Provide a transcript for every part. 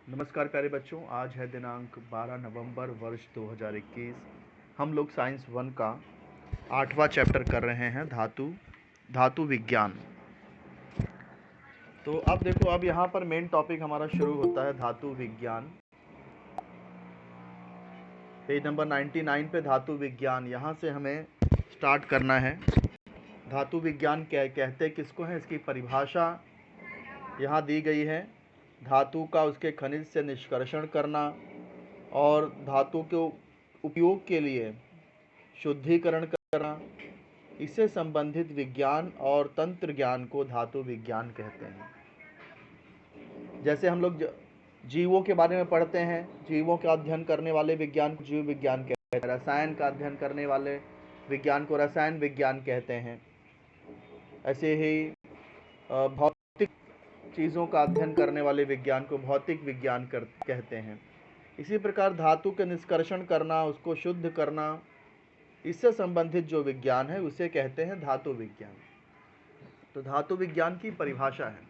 नमस्कार प्यारे बच्चों, आज है दिनांक 12 नवंबर वर्ष 2021। हम लोग साइंस 1 का 8वां चैप्टर कर रहे हैं, धातु विज्ञान। तो अब देखो, अब यहाँ पर मेन टॉपिक हमारा शुरू होता है धातु विज्ञान। पेज नंबर 99 पे धातु विज्ञान, यहाँ से हमें स्टार्ट करना है। धातु विज्ञान क्या कहते किसको हैं, इसकी परिभाषा यहाँ दी गई है। धातु का उसके खनिज से निष्कर्षण करना और धातु के उपयोग के लिए शुद्धिकरण करना, इससे संबंधित विज्ञान और तंत्र ज्ञान को धातु विज्ञान कहते हैं। जैसे हम लोग जीवों के बारे में पढ़ते हैं, जीवों का अध्ययन करने वाले विज्ञान को जीव विज्ञान कहते हैं, रसायन का अध्ययन करने वाले विज्ञान को रसायन विज्ञान कहते हैं। ऐसे ही भौतिक चीज़ों का अध्ययन करने वाले विज्ञान को भौतिक विज्ञान कहते हैं। इसी प्रकार धातु के निष्कर्षण करना, उसको शुद्ध करना, इससे संबंधित जो विज्ञान है उसे कहते हैं धातु विज्ञान। तो धातु विज्ञान की परिभाषा है।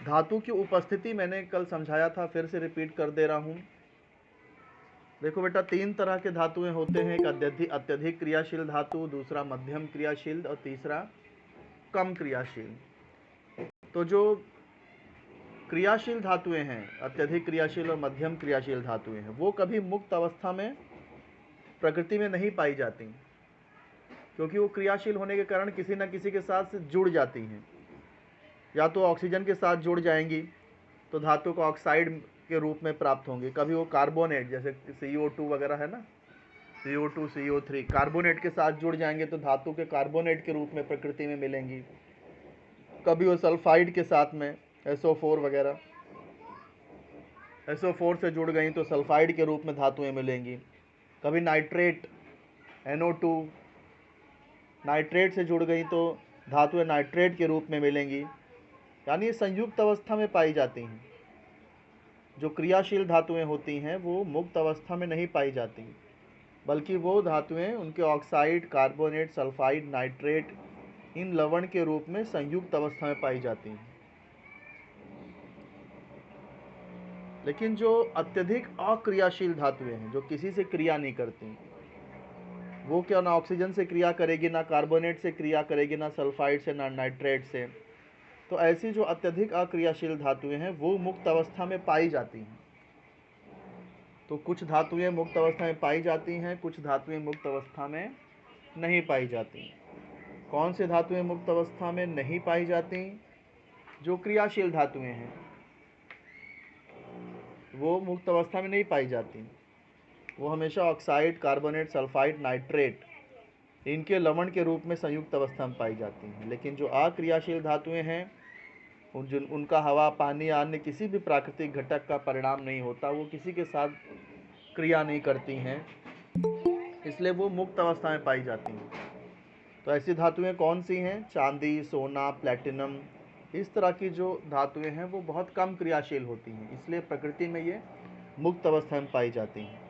धातु की उपस्थिति मैंने कल समझाया था, फिर से रिपीट कर दे रहा हूँ। देखो बेटा, 3 तरह के धातुएं होते हैं। एक अत्यधिक क्रियाशील धातु, दूसरा मध्यम क्रियाशील और तीसरा कम क्रियाशील। तो जो क्रियाशील धातुएं हैं, अत्यधिक क्रियाशील और मध्यम क्रियाशील धातुएं हैं, वो कभी मुक्त अवस्था में प्रकृति में नहीं पाई जाती, क्योंकि वो क्रियाशील होने के कारण किसी न किसी के साथ जुड़ जाती हैं। या तो ऑक्सीजन के साथ जुड़ जाएंगी तो धातु को ऑक्साइड के रूप में प्राप्त होंगे, कभी वो कार्बोनेट जैसे CO2 वगैरह है ना, CO2 CO3 कार्बोनेट के साथ जुड़ जाएंगे तो धातु के कार्बोनेट के रूप में प्रकृति में मिलेंगी। कभी वो सल्फाइड के साथ में SO4 वगैरह, SO4 से जुड़ गई तो सल्फाइड के रूप में धातुएं मिलेंगी। कभी नाइट्रेट NO2 नाइट्रेट से जुड़ गई तो धातुएं नाइट्रेट के रूप में मिलेंगी, यानी ये संयुक्त अवस्था में पाई जाती हैं। जो क्रियाशील धातुएं होती हैं वो मुक्त अवस्था में नहीं पाई जाती, बल्कि वो धातुएं उनके ऑक्साइड, कार्बोनेट, सल्फाइड, नाइट्रेट इन लवण के रूप में संयुक्त अवस्था में पाई जाती हैं। लेकिन जो अत्यधिक अक्रियाशील धातुएं हैं, जो किसी से क्रिया नहीं करती, वो क्या ना ऑक्सीजन से क्रिया करेगी, ना कार्बोनेट से क्रिया करेगी, ना सल्फाइड से, ना नाइट्रेट से, तो ऐसी जो अत्यधिक अक्रियाशील धातुएं हैं वो मुक्त अवस्था में पाई जाती हैं। तो कुछ धातुएं मुक्त अवस्था में पाई जाती हैं, कुछ धातुएं मुक्त अवस्था में नहीं पाई जाती। कौन से धातुएं मुक्त अवस्था में नहीं पाई जाती? जो क्रियाशील धातुएं हैं वो मुक्त अवस्था में नहीं पाई जाती, वो हमेशा ऑक्साइड, कार्बोनेट, सल्फाइड, नाइट्रेट इनके लवण के रूप में संयुक्त अवस्था में पाई जाती हैं। लेकिन जो अक्रियाशील धातुएं हैं, उनका हवा, पानी या अन्य किसी भी प्राकृतिक घटक का परिणाम नहीं होता, वो किसी के साथ क्रिया नहीं करती हैं, इसलिए वो मुक्त अवस्था में पाई जाती हैं। तो ऐसी धातुएं कौन सी हैं? चांदी, सोना, प्लैटिनम, इस तरह की जो धातुएं हैं वो बहुत कम क्रियाशील होती हैं, इसलिए प्रकृति में ये मुक्त अवस्था में पाई जाती हैं।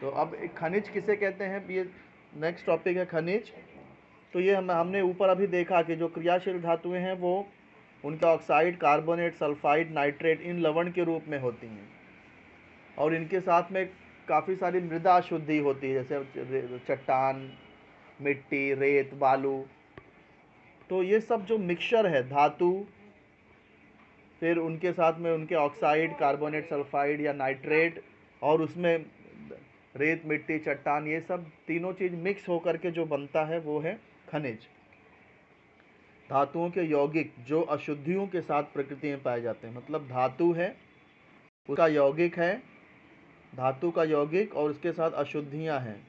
तो अब एक खनिज किसे कहते हैं, ये नेक्स्ट टॉपिक है खनिज। तो ये हमने ऊपर अभी देखा कि जो क्रियाशील धातुएं हैं वो उनका ऑक्साइड, कार्बोनेट, सल्फाइड, नाइट्रेट इन लवण के रूप में होती हैं, और इनके साथ में काफ़ी सारी मृदा अशुद्धि होती है, जैसे चट्टान, मिट्टी, रेत, बालू। तो ये सब जो मिक्सचर है धातु, फिर उनके साथ में उनके ऑक्साइड, कार्बोनेट, सल्फाइड या नाइट्रेट, और उसमें रेत, मिट्टी, चट्टान, ये सब तीनों चीज़ मिक्स होकर के जो बनता है वो है खनिज। धातुओं के यौगिक जो अशुद्धियों के साथ प्रकृति में पाए जाते हैं, मतलब धातु है उसका यौगिक है, धातु का यौगिक और उसके साथ अशुद्धियां हैं,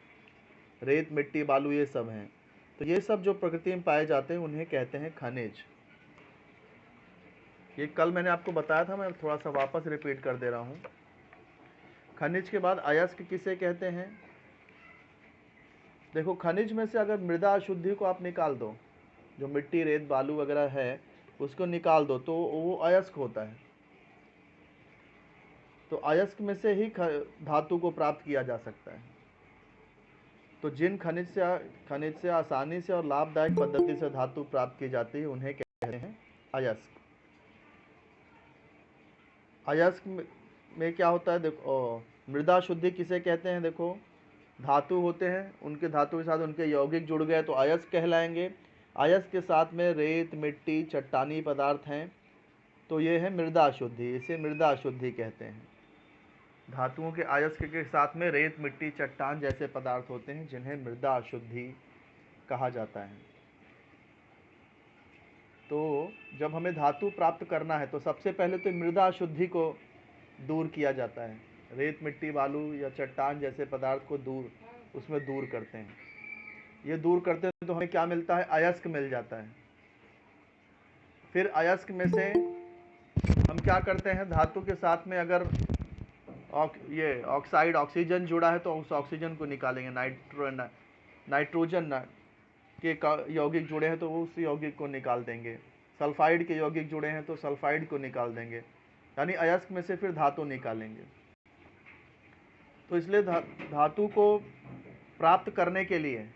रेत, मिट्टी, बालू, ये सब हैं। तो ये सब जो प्रकृति में पाए जाते हैं उन्हें कहते हैं खनिज। ये कल मैंने आपको बताया था, मैं थोड़ा सा वापस रिपीट कर दे रहा हूँ। खनिज के बाद अयस्क किसे कहते हैं? देखो, खनिज में से अगर मृदा अशुद्धि को आप निकाल दो, जो मिट्टी, रेत, बालू वगैरह है उसको निकाल दो, तो वो अयस्क होता है। तो अयस्क में से ही धातु को प्राप्त किया जा सकता है। तो जिन खनिज से आसानी से और लाभदायक पद्धति से धातु प्राप्त की जाती है उन्हें कहते हैं अयस्क। अयस्क में क्या होता है देखो, मृदा शुद्धि किसे कहते हैं? देखो, धातु होते हैं, उनके धातु के साथ उनके यौगिक जुड़ गए तो अयस्क कहलाएंगे। अयस्क के साथ में रेत, मिट्टी, चट्टानी पदार्थ हैं तो ये है मृदा अशुद्धि, इसे मृदा अशुद्धि कहते हैं। धातुओं के अयस्क के साथ में रेत, मिट्टी, चट्टान जैसे पदार्थ होते हैं जिन्हें मृदा अशुद्धि कहा जाता है। तो जब हमें धातु प्राप्त करना है तो सबसे पहले तो मृदा अशुद्धि को दूर किया जाता है। रेत, मिट्टी, बालू या चट्टान जैसे पदार्थ को उसमें दूर करते हैं। ये दूर करते हैं तो हमें क्या मिलता है? अयस्क मिल जाता है। फिर अयस्क में से हम क्या करते हैं? धातु के साथ में अगर ये ऑक्साइड, ऑक्सीजन जुड़ा है तो उस ऑक्सीजन को निकालेंगे। नाइट्रोजन के यौगिक जुड़े हैं तो उस यौगिक को निकाल देंगे। सल्फाइड के यौगिक जुड़े हैं तो सल्फाइड को निकाल देंगे, यानी अयस्क में से फिर धातु निकालेंगे। तो इसलिए धातु को प्राप्त करने के लिए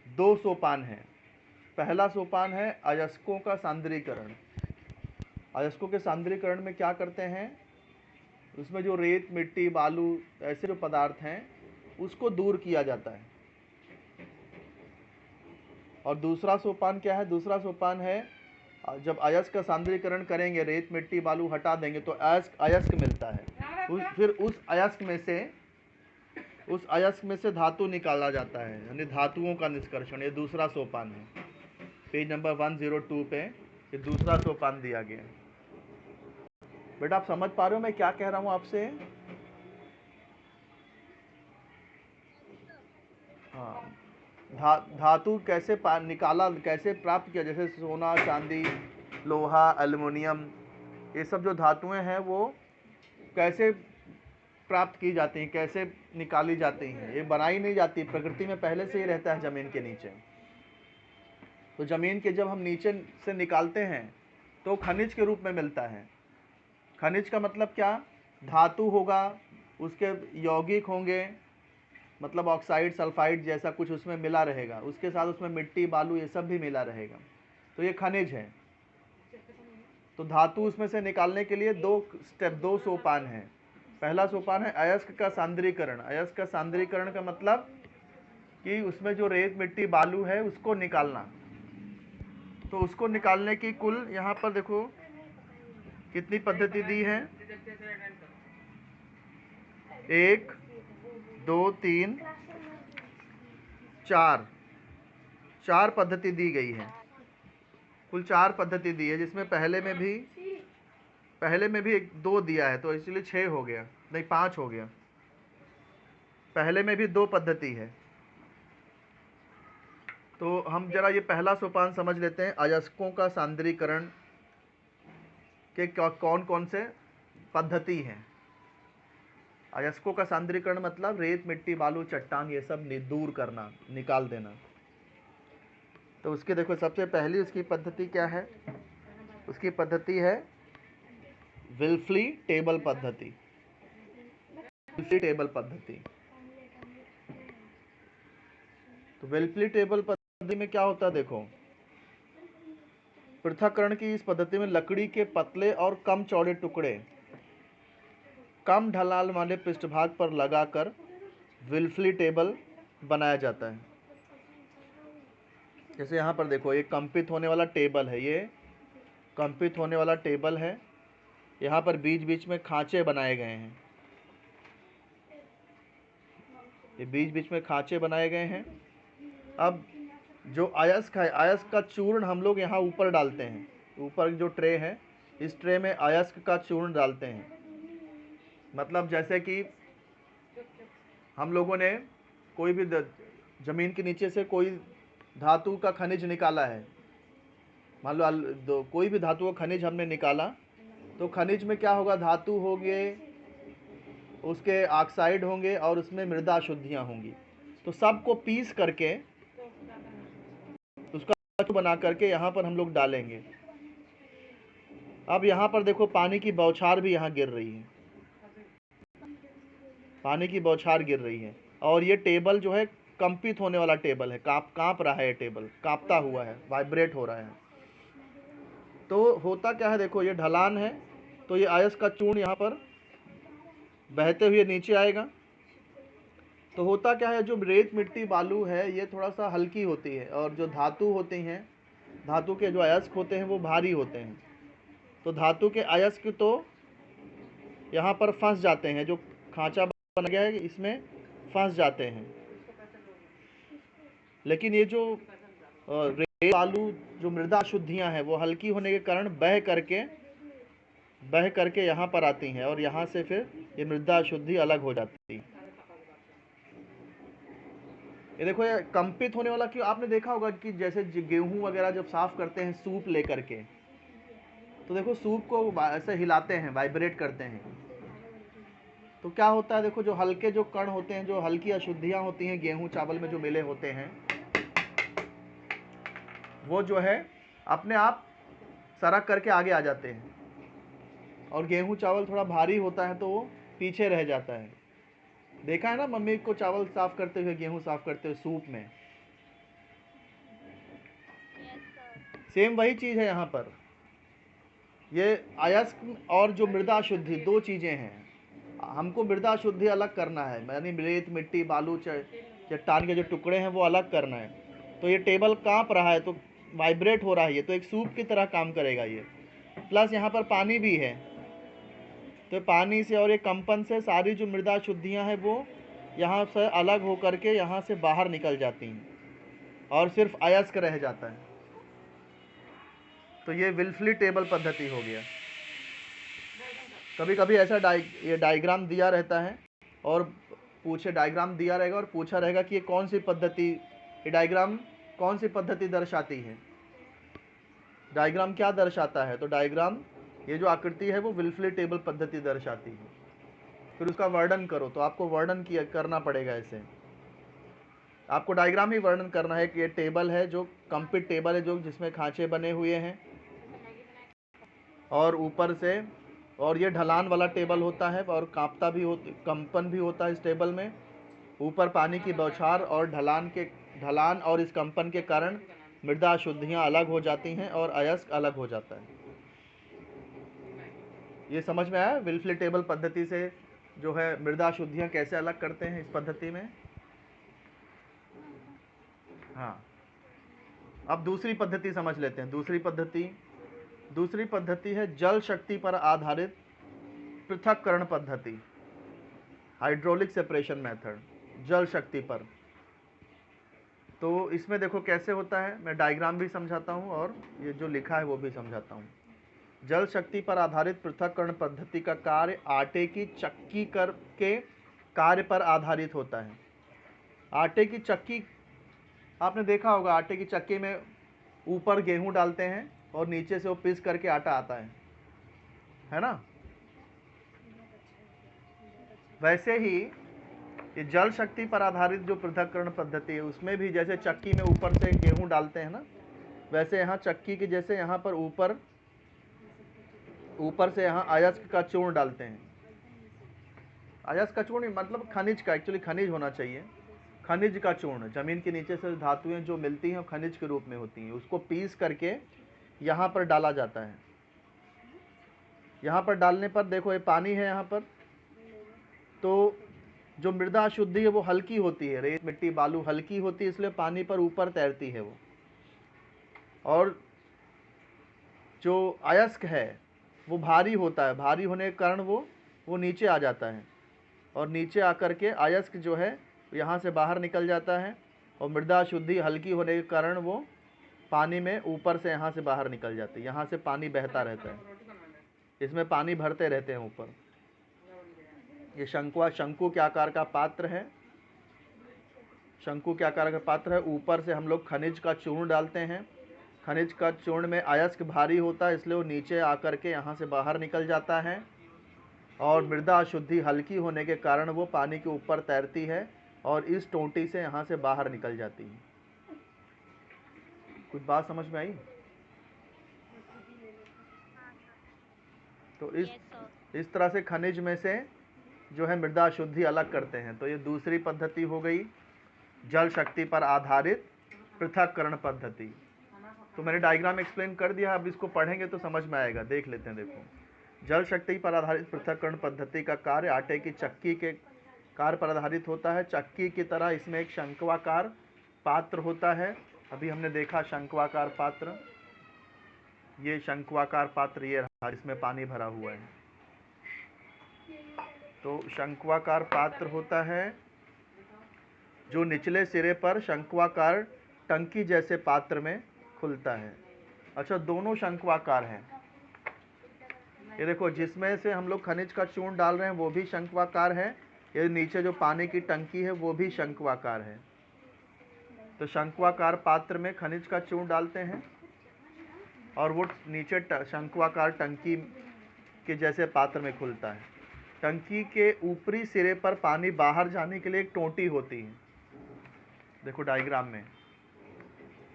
2 सोपान हैं। पहला सोपान है अयस्कों का सांद्रीकरण। अयस्कों के सांद्रीकरण में क्या करते हैं? उसमें जो रेत, मिट्टी, बालू ऐसे जो पदार्थ हैं उसको दूर किया जाता है। और दूसरा सोपान क्या है? दूसरा सोपान है जब अयस्क का सांद्रीकरण करेंगे, रेत, मिट्टी, बालू हटा देंगे तो अयस्क मिलता है। फिर उस अयस्क में से धातु निकाला जाता है, यानी धातुओं का निष्कर्षण। ये दूसरा सोपान है। पेज नंबर 102 पे ये दूसरा सोपान दिया गया है। बेटा आप समझ पा रहे हो मैं क्या कह रहा हूं आपसे? हाँ, धातु कैसे कैसे प्राप्त किया? जैसे सोना, चांदी, लोहा, एल्युमिनियम, ये सब जो धातुएं हैं वो कैसे प्राप्त की जाती हैं, कैसे निकाली जाती हैं? ये बनाई नहीं जाती, प्रकृति में पहले से ही रहता है ज़मीन के नीचे। तो ज़मीन के जब हम नीचे से निकालते हैं तो खनिज के रूप में मिलता है। खनिज का मतलब क्या? धातु होगा, उसके यौगिक होंगे, मतलब ऑक्साइड, सल्फाइड जैसा कुछ उसमें मिला रहेगा, उसके साथ उसमें मिट्टी, बालू ये सब भी मिला रहेगा, तो ये खनिज है। तो धातु उसमें से निकालने के लिए 2 सोपान हैं। पहला सोपान है अयस्क का सांद्रीकरण। अयस्क का सांद्रीकरण का मतलब कि उसमें जो रेत, मिट्टी, बालू है उसको निकालना। तो उसको निकालने की कुल यहाँ पर देखो कितनी पद्धति दी है? 1, 2, 3, 4 पद्धति दी गई है। कुल 4 पद्धति दी है, जिसमें पहले में भी 2 दिया है तो इसलिए 6 हो गया, नहीं 5 हो गया। पहले में भी 2 पद्धति है। तो हम जरा ये पहला सोपान समझ लेते हैं। अयस्कों का सांद्रीकरण के कौन कौन से पद्धति हैं? अयस्कों का सांद्रीकरण मतलब रेत, मिट्टी, बालू, चट्टान ये सब दूर करना, निकाल देना। तो उसके देखो सबसे पहली उसकी पद्धति क्या है? उसकी पद्धति है विल्फ्ली टेबल पद्धति। विल्फ्ली टेबल पद्धति। तो विल्फ्ली टेबल पद्धति में क्या होता है? देखो, पृथक्करण की इस पद्धति में लकड़ी के पतले और कम चौड़े टुकड़े कम ढलान वाले पृष्ठभाग पर लगाकर विल्फ्ली टेबल बनाया जाता है। जैसे यहाँ पर देखो, ये कंपित होने वाला टेबल है, ये कंपित होने वाला टेबल है। यहाँ पर बीच बीच में खांचे बनाए गए हैं, ये बीच बीच में खांचे बनाए गए हैं। अब जो अयस्क है, अयस्क का चूर्ण हम लोग यहाँ ऊपर डालते हैं। ऊपर जो ट्रे है, इस ट्रे में अयस्क का चूर्ण डालते हैं। मतलब जैसे कि हम लोगों ने कोई भी ज़मीन के नीचे से कोई धातु का खनिज निकाला है, मान लो कोई भी धातु का खनिज हमने निकाला, तो खनिज में क्या होगा? धातु होंगे, उसके ऑक्साइड होंगे और उसमें मृदा अशुद्धियाँ होंगी। तो सबको पीस करके उसका बना करके यहाँ पर हम लोग डालेंगे। अब यहाँ पर देखो पानी की बौछार भी यहाँ गिर रही है, पानी की बौछार गिर रही है। और ये टेबल जो है कंपित होने वाला टेबल है, कांप रहा है, टेबल कांपता हुआ है, वाइब्रेट हो रहा है। तो होता क्या है? देखो, ये ढलान है, तो ये अयस्क का चूर्ण यहाँ पर बहते हुए नीचे आएगा। तो होता क्या है, जो रेत मिट्टी बालू है ये थोड़ा सा हल्की होती है, और जो धातु होते हैं, धातु के जो अयस्क होते हैं वो भारी होते हैं। तो धातु के अयस्क तो यहाँ पर फंस जाते हैं, जो खांचा बन गया है इसमें फंस जाते हैं। लेकिन ये जो रेत बालू जो मृदा अशुद्धियाँ हैं वो हल्की होने के कारण बह करके यहाँ पर आती हैं, और यहाँ से फिर ये मृदा अशुद्धि अलग हो जाती है। ये देखो, ये कंपित होने वाला क्यों, आपने देखा होगा कि जैसे गेहूं वगैरह जब साफ करते हैं सूप लेकर के, तो देखो सूप को ऐसे हिलाते हैं, वाइब्रेट करते हैं, तो क्या होता है, देखो जो हल्के जो कण होते हैं, जो हल्की अशुद्धियां होती हैं गेहूं चावल में जो मिले होते हैं, वो जो है अपने आप सरक करके आगे आ जाते हैं, और गेहूं चावल थोड़ा भारी होता है तो वो पीछे रह जाता है। देखा है ना मम्मी को चावल साफ करते हुए, गेहूं साफ करते हुए सूप में। सेम वही चीज है यहाँ पर। ये अयस्क और जो मृदा शुद्धि दो चीजें हैं। हमको मृदा शुद्धि अलग करना है, यानी रेत मिट्टी बालू चट्टान के जो टुकड़े हैं वो अलग करना है। तो ये टेबल कांप रहा है, तो वाइब्रेट हो रहा है, ये तो एक सूप की तरह काम करेगा ये। प्लस यहाँ पर पानी भी है, तो पानी से और एक कंपन से सारी जो मृदा शुद्धियाँ हैं वो यहाँ से अलग हो करके यहाँ से बाहर निकल जाती हैं, और सिर्फ अयस्क रह जाता है। तो ये विल्फली टेबल पद्धति हो गया। कभी कभी ऐसा ये डायग्राम दिया रहता है, और डायग्राम दिया रहेगा और पूछा रहेगा कि ये कौन सी पद्धति, ये डायग्राम कौन सी पद्धति दर्शाती है। डायग्राम क्या दर्शाता है, तो डायग्राम ये जो आकृति है वो विल्फली टेबल पद्धति दर्शाती है। फिर उसका वर्णन करो, तो आपको वर्णन करना पड़ेगा। ऐसे आपको डायग्राम ही वर्णन करना है कि ये टेबल है, जो कंपित टेबल है, जो जिसमें खांचे बने हुए हैं, और ऊपर से, और ये ढलान वाला टेबल होता है, और कांपता भी कंपन भी होता है इस टेबल में। ऊपर पानी की बौछार और ढलान और इस कंपन के कारण मृदा अशुद्धियाँ अलग हो जाती हैं और अयस्क अलग हो जाता है। ये समझ में आया विल्फली टेबल पद्धति से जो है मृदा अशुद्धियाँ कैसे अलग करते हैं इस पद्धति में। हाँ, अब दूसरी पद्धति समझ लेते हैं। दूसरी पद्धति है जल शक्ति पर आधारित पृथक्करण पद्धति, हाइड्रोलिक सेपरेशन मेथड, जल शक्ति पर। तो इसमें देखो कैसे होता है, मैं डायग्राम भी समझाता हूँ और ये जो लिखा है वो भी समझाता हूँ। जल शक्ति पर आधारित पृथक्करण पद्धति का कार्य आटे की चक्की के कार्य पर आधारित होता है। आटे की चक्की, आपने देखा होगा, आटे की चक्की में ऊपर गेहूं डालते हैं और नीचे से वो पीस करके आटा आता है ना। वैसे ही ये जल शक्ति पर आधारित जो पृथक्करण पद्धति है, उसमें भी जैसे चक्की में ऊपर से गेहूं डालते हैं ना, वैसे यहाँ चक्की के जैसे यहाँ पर ऊपर से यहाँ अयस्क का चूर्ण डालते हैं। अयस्क का चूर्ण मतलब खनिज का, एक्चुअली खनिज होना चाहिए, खनिज का चूर्ण। जमीन के नीचे से धातुएं जो मिलती हैं खनिज के रूप में होती हैं, उसको पीस करके यहाँ पर डाला जाता है। यहाँ पर डालने पर देखो ये पानी है यहाँ पर, तो जो मृदा अशुद्धि है वो हल्की होती है, रेत मिट्टी बालू हल्की होती है, इसलिए पानी पर ऊपर तैरती है वो। और जो अयस्क है वो भारी होता है, भारी होने के कारण वो नीचे आ जाता है, और नीचे आकर के अयस्क जो है यहाँ से बाहर निकल जाता है, और मृदा अशुद्धि हल्की होने के कारण वो पानी में ऊपर से यहाँ से बाहर निकल जाती है। यहाँ से पानी बहता रहता है, इसमें पानी भरते रहते हैं ऊपर। ये शंकु के आकार का पात्र है, शंकु के आकार का पात्र है। ऊपर से हम लोग खनिज का चूर्ण डालते हैं। खनिज का चूर्ण में अयस्क भारी होता है, इसलिए वो नीचे आकर के यहाँ से बाहर निकल जाता है, और मृदा अशुद्धि हल्की होने के कारण वो पानी के ऊपर तैरती है, और इस टोंटी से यहाँ से बाहर निकल जाती है। कुछ बात समझ में आई? तो इस तरह से खनिज में से जो है मृदा अशुद्धि अलग करते हैं। तो ये दूसरी पद्धति हो गई, जल शक्ति पर आधारित पृथक्करण पद्धति। तो मैंने डायग्राम एक्सप्लेन कर दिया, अब इसको पढ़ेंगे तो समझ में आएगा। देख लेते हैं, देखो जल शक्ति पर आधारित पृथक्करण पद्धति का कार्य आटे की चक्की के कार्य पर आधारित होता है। चक्की की तरह इसमें एक शंक्वाकार पात्र होता है। अभी हमने देखा शंक्वाकार पात्र, ये शंक्वाकार पात्र ये रहा, इसमें पानी भरा हुआ है। तो शंक्वाकार पात्र होता है जो निचले सिरे पर शंक्वाकार टंकी जैसे पात्र में खुलता है। अच्छा, दोनों शंक्वाकार हैं। ये देखो, जिसमें से हम लोग खनिज का चूर्ण डाल रहे हैं वो भी शंक्वाकार है। ये नीचे जो पानी की टंकी है वो भी शंक्वाकार है। तो शंक्वाकार पात्र में खनिज का चूर्ण डालते हैं और वो नीचे शंक्वाकार टंकी के जैसे पात्र में खुलता है। टंकी के ऊपरी सिरे पर पानी बाहर जाने के लिए एक टोंटी होती है। देखो डायग्राम में,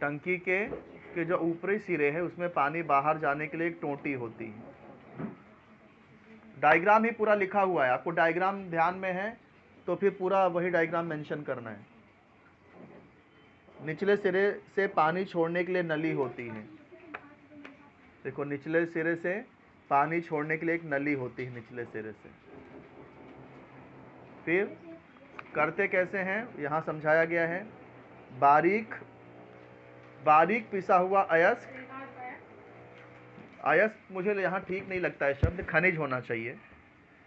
टंकी के जो ऊपरी सिरे है उसमें पानी बाहर जाने के लिए एक टोंटी होती है। डायग्राम ही पूरा लिखा हुआ है, आपको डायग्राम ध्यान में है तो फिर पूरा वही डायग्राम मेंशन करना है। निचले सिरे से पानी छोड़ने के लिए नली होती है। देखो, निचले सिरे से पानी छोड़ने के लिए एक नली होती है निचले सिरे से। फिर करते कैसे हैं यहाँ समझाया गया है। बारीक बारीक पिसा हुआ अयस्क, अयस्क मुझे यहाँ ठीक नहीं लगता है शब्द, खनिज होना चाहिए।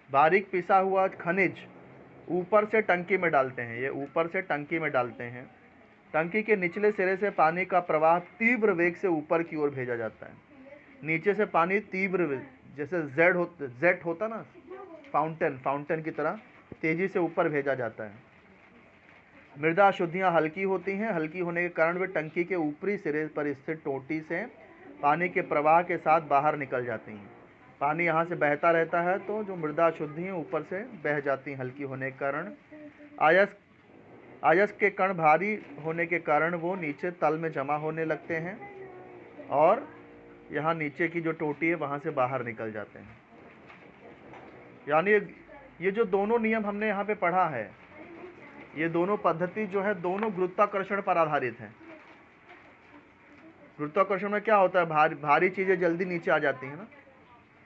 बारीक पिसा हुआ खनिज ऊपर से टंकी में डालते हैं। ये ऊपर से टंकी में डालते हैं। टंकी के निचले सिरे से पानी का प्रवाह तीव्र वेग से ऊपर की ओर भेजा जाता है। नीचे से पानी तीव्र, जैसे जेट होता ना, फाउंटेन की तरह तेजी से ऊपर भेजा जाता है। मृदा अशुद्धियाँ हल्की होती हैं। हल्की होने के कारण वे टंकी के ऊपरी सिरे पर स्थित टोंटी से पानी के प्रवाह के साथ बाहर निकल जाती हैं। पानी यहाँ से बहता रहता है तो जो मृदा अशुद्धियाँ ऊपर से बह जाती हैं हल्की होने के कारण। अयस्क के कण भारी होने के कारण वो नीचे तल में जमा होने लगते हैं और यहाँ नीचे की जो टोंटी है वहाँ से बाहर निकल जाते हैं। यानी ये जो दोनों नियम हमने यहाँ पे पढ़ा है, ये दोनों पद्धति जो है दोनों गुरुत्वाकर्षण पर आधारित है। गुरुत्वाकर्षण में क्या होता है, भारी चीज़ें जल्दी नीचे आ जाती हैं ना।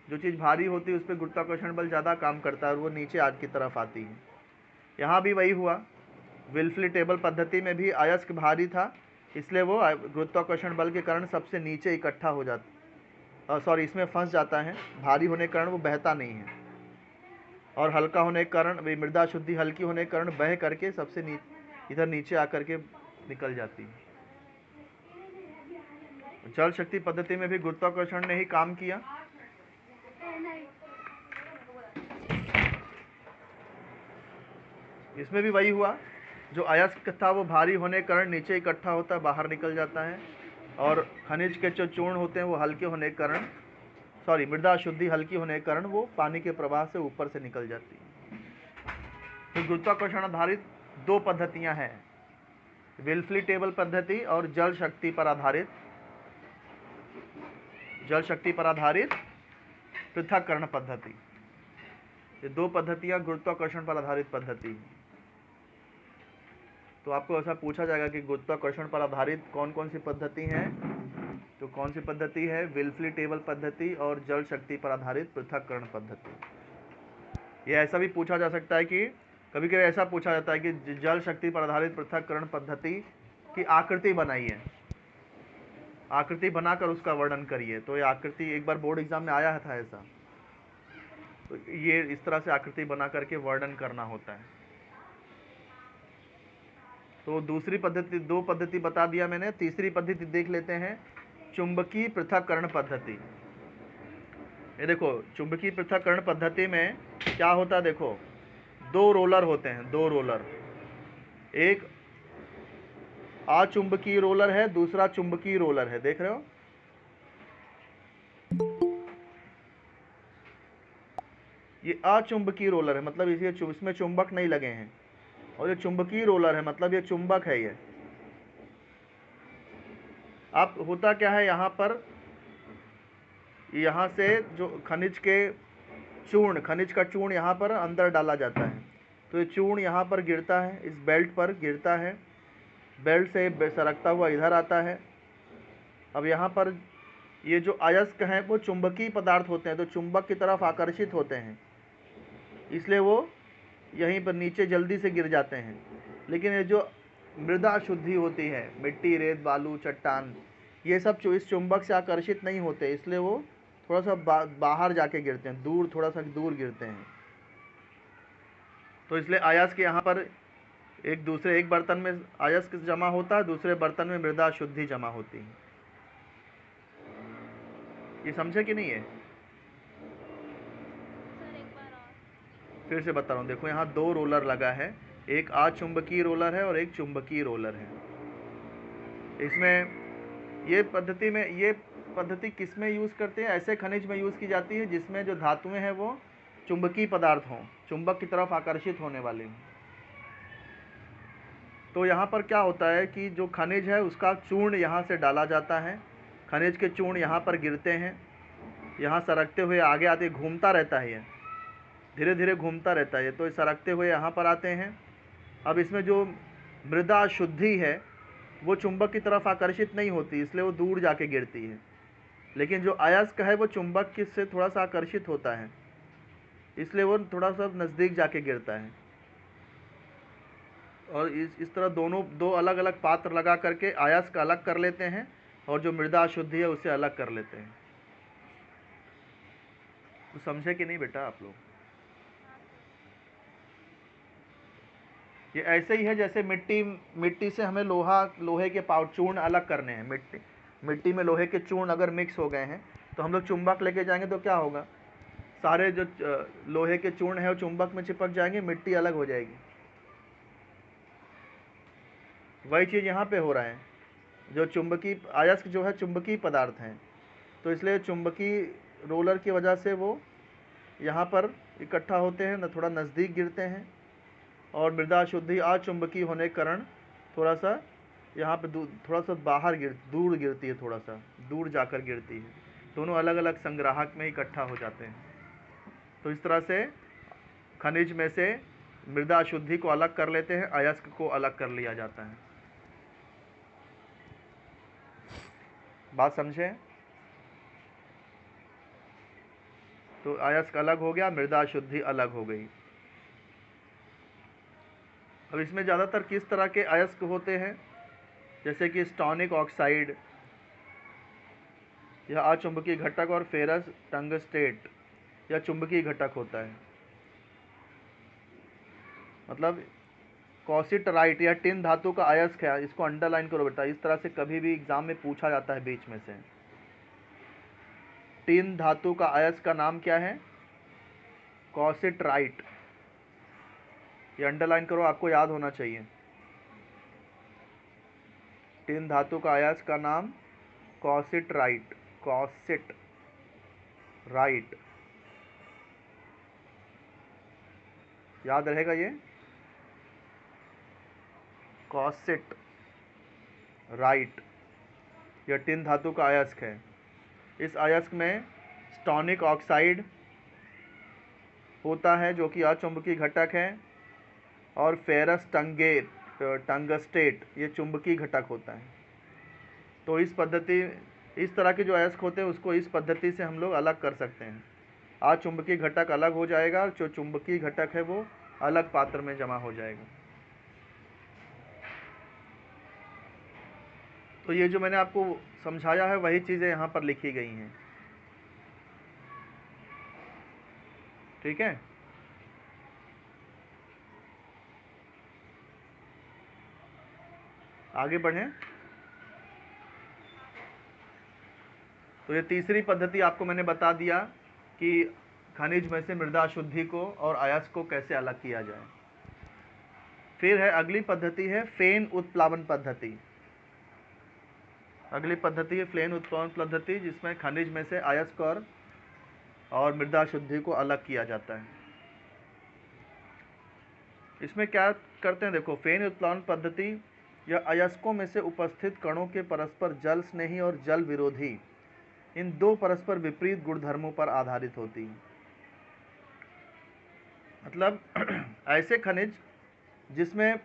जो चीज़ भारी होती है उस पर गुरुत्वाकर्षण बल ज़्यादा काम करता है और वो नीचे आज की तरफ आती है। यहाँ भी वही हुआ। विल्फ्ली टेबल पद्धति में भी अयस्क भारी था, इसलिए वो गुरुत्वाकर्षण बल के कारण सबसे नीचे इकट्ठा हो जाता, इसमें फंस जाता है। भारी होने के कारण वो बहता नहीं है और हल्का होने के कारण, मृदा शुद्धि हल्की होने के कारण बह करके सबसे इधर नीचे आकर के निकल जाती है। जल शक्ति पद्धति में भी गुरुत्वाकर्षण ने ही काम किया। इसमें भी वही हुआ। जो अयस्क था वो भारी होने के कारण नीचे इकट्ठा होता है, बाहर निकल जाता है और खनिज के जो चूर्ण होते हैं वो हल्के होने के कारण, मृदा शुद्धि हल्की होने के कारण वो पानी के प्रवाह से ऊपर से निकल जाती है। तो गुरुत्वाकर्षण आधारित दो पद्धतियां हैं, विल्फ्ली टेबल पद्धति और जल शक्ति पर आधारित पृथक्करण पद्धति। ये दो पद्धतियां गुरुत्वाकर्षण पर आधारित पद्धति हैं। तो आपको ऐसा पूछा जाएगा कि गुरुत्वाकर्षण पर आधारित कौन कौन सी पद्धति हैं, तो कौन सी पद्धति है, विल्फ्ली टेबल पद्धति और जल शक्ति पर आधारित पृथक्करण पद्धति। ये ऐसा भी पूछा जा सकता है कि कभी कभी ऐसा पूछा जाता है कि जल शक्ति पर आधारित पृथक्करण पद्धति की आकृति बनाइए, आकृति बनाकर उसका वर्णन करिए। तो ये आकृति एक बार बोर्ड एग्जाम में आया था ऐसा, तो ये इस तरह से आकृति बना करके वर्णन करना होता है। तो दूसरी पद्धति, दो पद्धति बता दिया मैंने। तीसरी पद्धति देख लेते हैं, चुंबकीय पृथक्करण पद्धति। ये देखो, चुंबकीय पृथक्करण पद्धति में क्या होता है, देखो दो रोलर होते हैं, दो रोलर, एक अचुंबकीय रोलर है, दूसरा चुंबकीय रोलर है। देख रहे हो, ये अचुंबकीय रोलर है, मतलब इसमें चुंबक नहीं लगे हैं, और ये चुंबकीय रोलर है मतलब ये चुंबक है। ये अब होता क्या है, यहाँ से जो खनिज का चूर्ण यहाँ पर अंदर डाला जाता है। तो ये चूर्ण यहाँ पर गिरता है, इस बेल्ट पर गिरता है, बेल्ट से सरकता हुआ इधर आता है। अब यहाँ पर ये जो अयस्क हैं वो चुंबकीय पदार्थ होते हैं, तो चुंबक की तरफ आकर्षित होते हैं, इसलिए वो यहीं पर नीचे जल्दी से गिर जाते हैं। लेकिन ये जो मृदा शुद्धि होती है, मिट्टी, रेत, बालू, चट्टान, ये सब इस चुंबक से आकर्षित नहीं होते, इसलिए वो थोड़ा सा बाहर जाके गिरते हैं, दूर, थोड़ा सा दूर गिरते हैं। तो इसलिए अयस्क यहाँ पर एक बर्तन में अयस्क जमा होता है, दूसरे बर्तन में मृदा शुद्धि जमा होती है। ये समझे कि नहीं है? फिर से बता रहा हूँ, देखो यहाँ 2 रोलर लगा है, एक अचुंबकीय रोलर है और एक चुंबकीय रोलर है। इसमें ये पद्धति किस में यूज़ करते हैं? ऐसे खनिज में यूज़ की जाती है जिसमें जो धातुएं हैं वो चुंबकीय पदार्थ हों, चुंबक की तरफ आकर्षित होने वाले हों। तो यहाँ पर क्या होता है कि जो खनिज है उसका चूर्ण यहाँ से डाला जाता है, खनिज के चूर्ण यहाँ पर गिरते हैं, यहाँ सरकते हुए आगे आते, घूमता रहता है, ये धीरे धीरे घूमता रहता है, तो सरकते हुए यहाँ पर आते हैं। अब इसमें जो मृदा शुद्धि है वो चुंबक की तरफ आकर्षित नहीं होती, इसलिए वो दूर जाके गिरती है। लेकिन जो अयस्क है वो चुंबक से थोड़ा सा आकर्षित होता है, इसलिए वो थोड़ा सा नज़दीक जाके गिरता है। और इस तरह दो अलग अलग पात्र लगा करके अयस्क अलग कर लेते हैं और जो मृदा शुद्धि है उसे अलग कर लेते हैं। तो समझे कि नहीं बेटा आप लोग? ये ऐसे ही है जैसे मिट्टी से हमें लोहे के चूर्ण अलग करने हैं। मिट्टी में लोहे के चूर्ण अगर मिक्स हो गए हैं तो हम लोग चुंबक लेके जाएंगे तो क्या होगा, सारे जो लोहे के चूर्ण है वो चुंबक में चिपक जाएंगे, मिट्टी अलग हो जाएगी। वही चीज़ यहाँ पे हो रहा है। जो चुंबकीय अयस्क जो है चुंबकीय पदार्थ हैं, तो इसलिए चुंबकीय रोलर की वजह से वो यहाँ पर इकट्ठा होते हैं, थोड़ा नज़दीक गिरते हैं, और मृदा शुद्धि अचुंबकीय होने के कारण थोड़ा सा यहाँ पे थोड़ा सा दूर गिरती है, थोड़ा सा दूर जाकर गिरती है। दोनों अलग अलग संग्राहक में इकट्ठा हो जाते हैं। तो इस तरह से खनिज में से मृदा शुद्धि को अलग कर लेते हैं, अयस्क को अलग कर लिया जाता है। बात समझे? तो अयस्क अलग हो गया, मृदा शुद्धि अलग हो गई। अब इसमें ज़्यादातर किस तरह के अयस्क होते हैं? जैसे कि स्टोनिक ऑक्साइड यह अचुंबकीय घटक और फेरस टंगस्टेट यह चुंबकीय घटक होता है। मतलब कॉसिटराइट या टिन धातु का अयस्क है, इसको अंडरलाइन करो बेटा, इस तरह से कभी भी एग्जाम में पूछा जाता है बीच में से। टिन धातु का अयस्क का नाम क्या है? कॉसिटराइट। ये अंडरलाइन करो, आपको याद होना चाहिए। टिन धातु का अयस्क का नाम कॉसिटराइट, कॉसिटराइट, याद रहेगा ये, कॉसिटराइट। यह टिन धातु का अयस्क है। इस अयस्क में स्टोनिक ऑक्साइड होता है जो कि अचुंबकीय घटक है, और फेरस टंगस्टेट ये चुंबकीय घटक होता है। तो इस तरह के जो अयस्क होते हैं उसको इस पद्धति से हम लोग अलग कर सकते हैं। अचुंबकीय घटक अलग हो जाएगा, जो चुंबकीय घटक है वो अलग पात्र में जमा हो जाएगा। तो ये जो मैंने आपको समझाया है वही चीज़ें यहाँ पर लिखी गई हैं, ठीक है? आगे बढ़ें। तो ये तीसरी पद्धति आपको मैंने बता दिया कि खनिज में से मृदा शुद्धि को और अयस्क को कैसे अलग किया जाए। फिर है अगली पद्धति है फेन उत्प्लावन पद्धति। अगली पद्धति है फेन उत्प्लावन पद्धति, जिसमें खनिज में से अयस्क और मृदा शुद्धि को अलग किया जाता है। इसमें क्या करते हैं, देखो, फेन उत्प्लावन पद्धति यह अयस्कों में से उपस्थित कणों के परस्पर जल स्नेही और जल विरोधी इन दो परस्पर विपरीत गुणधर्मों पर आधारित होती है। मतलब ऐसे खनिज जिसमें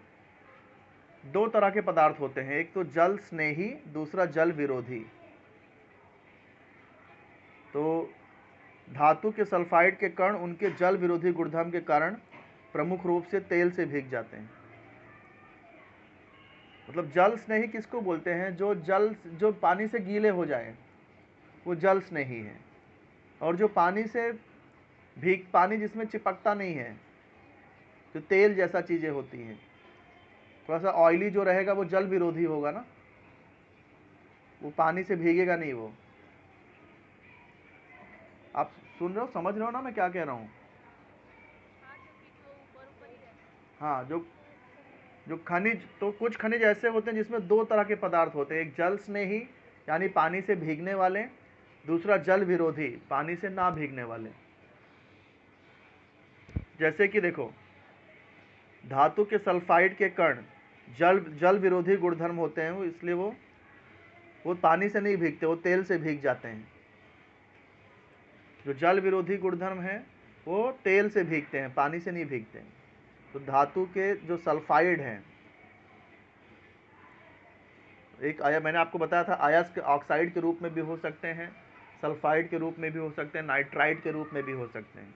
दो तरह के पदार्थ होते हैं, एक तो जल स्नेही, दूसरा जल विरोधी। तो धातु के सल्फाइड के कण उनके जल विरोधी गुणधर्म के कारण प्रमुख रूप से तेल से भीग जाते हैं। मतलब जल स्नेही किसको बोलते हैं? जो पानी से गीले हो जाए वो जल स्नेही है। और जो पानी से पानी जिसमें चिपकता नहीं है, जो तेल जैसा चीज़ें होती हैं, थोड़ा सा ऑयली जो रहेगा वो जल विरोधी होगा ना, वो पानी से भीगेगा नहीं। वो आप सुन रहे हो, समझ रहे हो ना मैं क्या कह रहा हूँ? हाँ, जो खनिज, तो कुछ खनिज ऐसे होते हैं जिसमें दो तरह के पदार्थ होते हैं, एक जल स्नेही यानी पानी से भीगने वाले, दूसरा जल विरोधी पानी से ना भीगने वाले। जैसे कि देखो, धातु के सल्फाइड के कण जल विरोधी गुणधर्म होते हैं, इसलिए वो पानी से नहीं भीगते, वो तेल से भीग जाते हैं। जो जल विरोधी गुणधर्म है वो तेल से भीगते हैं, पानी से नहीं भीगते हैं। तो धातु के जो सल्फाइड हैं, एक मैंने आपको बताया था अयस्क ऑक्साइड के रूप में भी हो सकते हैं, सल्फाइड के रूप में भी हो सकते हैं, नाइट्राइड के रूप में भी हो सकते हैं।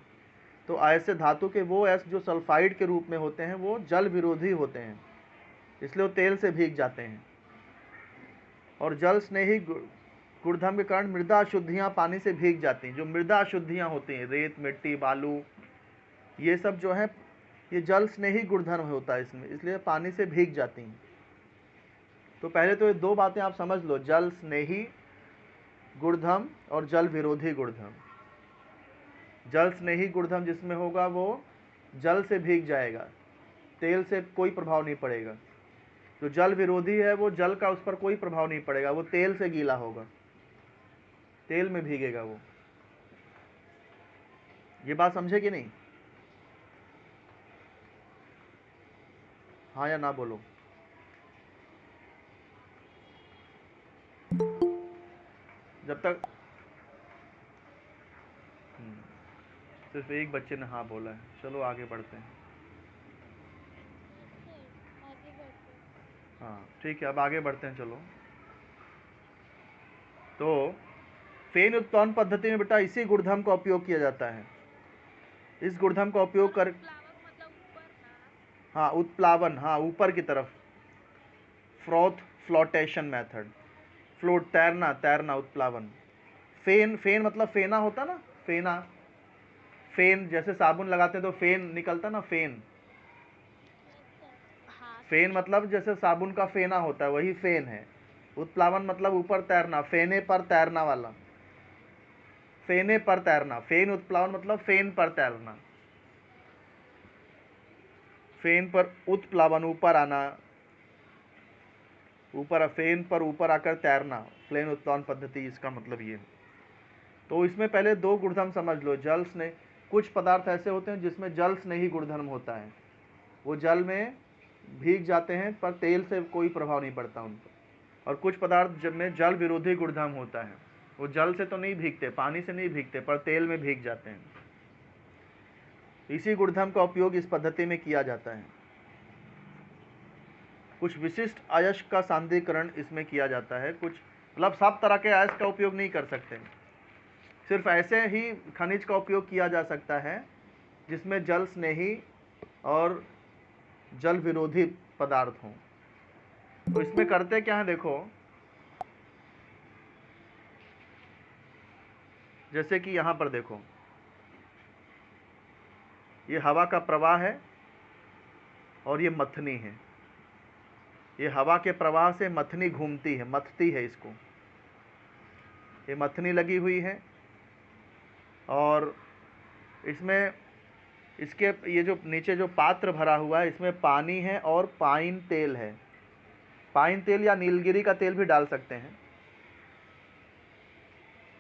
तो ऐसे धातु के वो अयस्क जो सल्फाइड के रूप में होते हैं वो जल विरोधी होते हैं, इसलिए वो तेल से भीग जाते हैं। और जल स्नेही गुणधर्म के कारण मृदा अशुद्धियाँ पानी से भीग जाती हैं। जो मृदा अशुद्धियाँ होती हैं, रेत, मिट्टी, बालू, ये सब जो है ये जल स्नेही गुणधर्म होता है इसमें, इसलिए पानी से भीग जाती हैं। तो पहले तो ये दो बातें आप समझ लो, जल स्नेही गुणधर्म और जल विरोधी गुणधर्म। जल स्नेही गुणधर्म जिसमें होगा वो जल से भीग जाएगा, तेल से कोई प्रभाव नहीं पड़ेगा। जो जल विरोधी है वो जल का उस पर कोई प्रभाव नहीं पड़ेगा, वो तेल से गीला होगा, तेल में भीगेगा वो। ये बात समझे कि नहीं? हाँ या ना बोलो। जब तक सिर्फ एक बच्चे ने हाँ बोला है। चलो आगे बढ़ते हैं। हाँ ठीक है, अब आगे बढ़ते हैं। चलो, तो फेन उत्प्लावन पद्धति में बेटा इसी गुणधर्म का उपयोग किया जाता है। इस गुणधर्म का उपयोग कर, हाँ उत्प्लावन, हाँ ऊपर की तरफ, फ्लोटेशन मेथड, फ्लोट, तैरना उत्प्लावन। फेन मतलब फेना होता ना, फेना, फेन जैसे साबुन लगाते हैं तो फेन निकलता ना, फेन। फेन मतलब जैसे साबुन का फेना होता है, वही फेन है। उत्प्लावन मतलब ऊपर तैरना, फेने पर तैरना वाला, फेने पर तैरना। फेन उत्प्लावन मतलब फेन पर तैरना, फेन पर उत्प्लावन ऊपर आना, ऊपर फेन पर ऊपर आकर तैरना, फेन उत्प्लावन पद्धति, इसका मतलब ये। तो इसमें पहले दो गुणधर्म समझ लो। जल स्नेह, कुछ पदार्थ ऐसे होते हैं जिसमें जल स्नेही गुणधर्म होता है, वो जल में भीग जाते हैं पर तेल से कोई प्रभाव नहीं पड़ता उन पर। और कुछ पदार्थ में जल विरोधी गुणधर्म होता है, वो जल से तो नहीं भीगते, पानी से नहीं भीगते, पर तेल में भीग जाते हैं। इसी गुणधर्म का उपयोग इस पद्धति में किया जाता है। कुछ विशिष्ट अयस्क का सांद्रीकरण इसमें किया जाता है। कुछ मतलब सब तरह के अयस्क का उपयोग नहीं कर सकते, सिर्फ ऐसे ही खनिज का उपयोग किया जा सकता है जिसमें जल स्नेही और जल विरोधी पदार्थ हों। तो इसमें करते क्या है देखो, जैसे कि यहाँ पर देखो, ये हवा का प्रवाह है और ये मथनी है। ये हवा के प्रवाह से मथनी घूमती है, मथती है इसको, ये मथनी लगी हुई है। और इसमें इसके ये जो नीचे जो पात्र भरा हुआ है इसमें पानी है और पाइन तेल है। पाइन तेल या नीलगिरी का तेल भी डाल सकते हैं,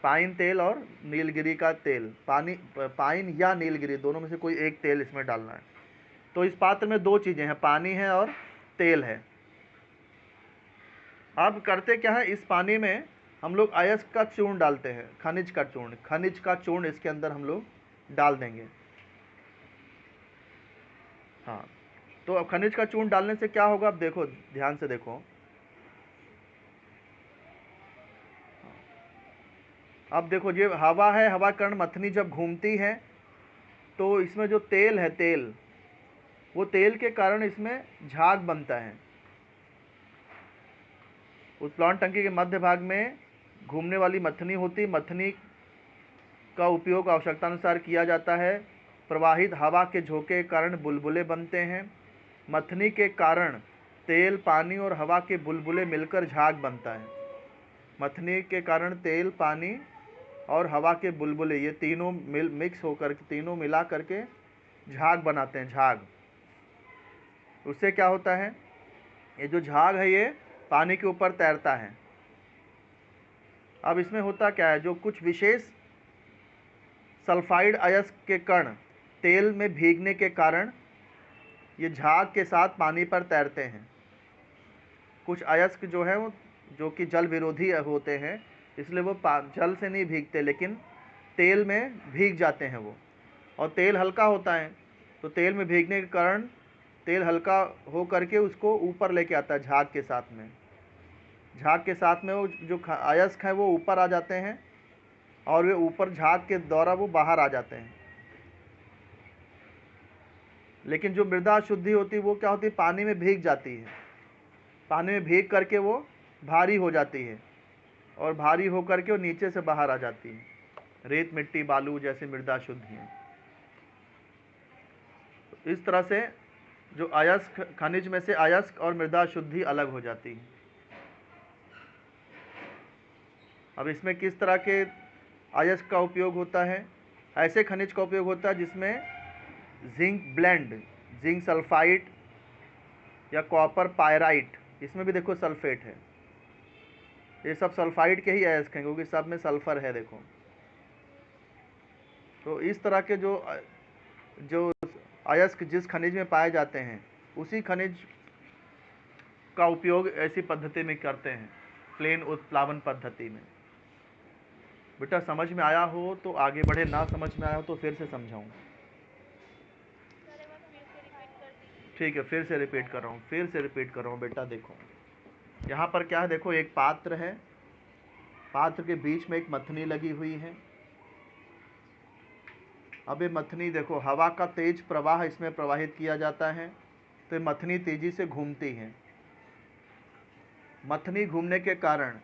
पाइन तेल और नीलगिरी का तेल, पाइन या नीलगिरी दोनों में से कोई एक तेल इसमें डालना है। तो इस पात्र में दो चीज़ें हैं, पानी है और तेल है। अब करते क्या है, इस पानी में हम लोग अयस्क का चूर्ण डालते हैं, खनिज का चूर्ण इसके अंदर हम लोग डाल देंगे। हाँ, तो अब खनिज का चूर्ण डालने से क्या होगा, अब देखो ध्यान से देखो। अब देखो ये हवा है, हवा के कारण मथनी जब घूमती है तो इसमें जो तेल है, तेल, वो तेल के कारण इसमें झाग बनता है। उस प्लांट टंकी के मध्य भाग में घूमने वाली मथनी होती, मथनी का उपयोग आवश्यकतानुसार किया जाता है। प्रवाहित हवा के झोंके के कारण बुलबुले बनते हैं। मथनी के कारण तेल, पानी और हवा के बुलबुले मिलकर झाग बनता है। मथनी के कारण तेल, पानी और हवा के बुलबुले, ये तीनों मिक्स होकर, तीनों मिला करके झाग बनाते हैं, झाग। उससे क्या होता है, ये जो झाग है ये पानी के ऊपर तैरता है। अब इसमें होता क्या है, जो कुछ विशेष सल्फाइड अयस्क के कण तेल में भीगने के कारण ये झाग के साथ पानी पर तैरते हैं। कुछ अयस्क जो है वो, जो कि जल विरोधी होते हैं, इसलिए वो जल से नहीं भीगते, लेकिन तेल में भीग जाते हैं वो। और तेल हल्का होता है, तो तेल में भीगने के कारण तेल हल्का हो करके उसको ऊपर लेके आता है झाग के साथ में। झाग के साथ में वो जो अयस्क हैं वो ऊपर आ जाते हैं और वे ऊपर झाग के द्वारा वो बाहर आ जाते हैं। लेकिन जो मृदा शुद्धि होती है वो क्या होती है, पानी में भीग जाती है। पानी में भीग करके वो भारी हो जाती है और भारी हो करके वो नीचे से बाहर आ जाती है। रेत, मिट्टी, बालू जैसी मृदा शुद्धियाँ। इस तरह से जो अयस्क, खनिज में से अयस्क और मृदा शुद्धि अलग हो जाती है। अब इसमें किस तरह के अयस्क का उपयोग होता है, ऐसे खनिज का उपयोग होता है जिसमें जिंक ब्लेंड, जिंक सल्फाइड या कॉपर पायराइट, इसमें भी देखो सल्फेट है, ये सब सल्फाइड के ही अयस्क हैं क्योंकि सब में सल्फर है। देखो, तो इस तरह के जो अयस्क जिस खनिज में पाए जाते हैं उसी खनिज का उपयोग ऐसी पद्धति में करते हैं, प्लेन उत्प्लावन पद्धति में। बेटा समझ में आया हो तो आगे बढ़े, ना समझ में आया हो तो फिर से समझाऊं। ठीक है, फिर से रिपीट कर रहा हूँ बेटा। देखो यहाँ पर क्या है, देखो एक पात्र है, पात्र के बीच में एक मथनी लगी हुई है। अब ये मथनी देखो, हवा का तेज प्रवाह इसमें प्रवाहित किया जाता है तो ये मथनी तेजी से घूमती है। मथनी घूमने के कारण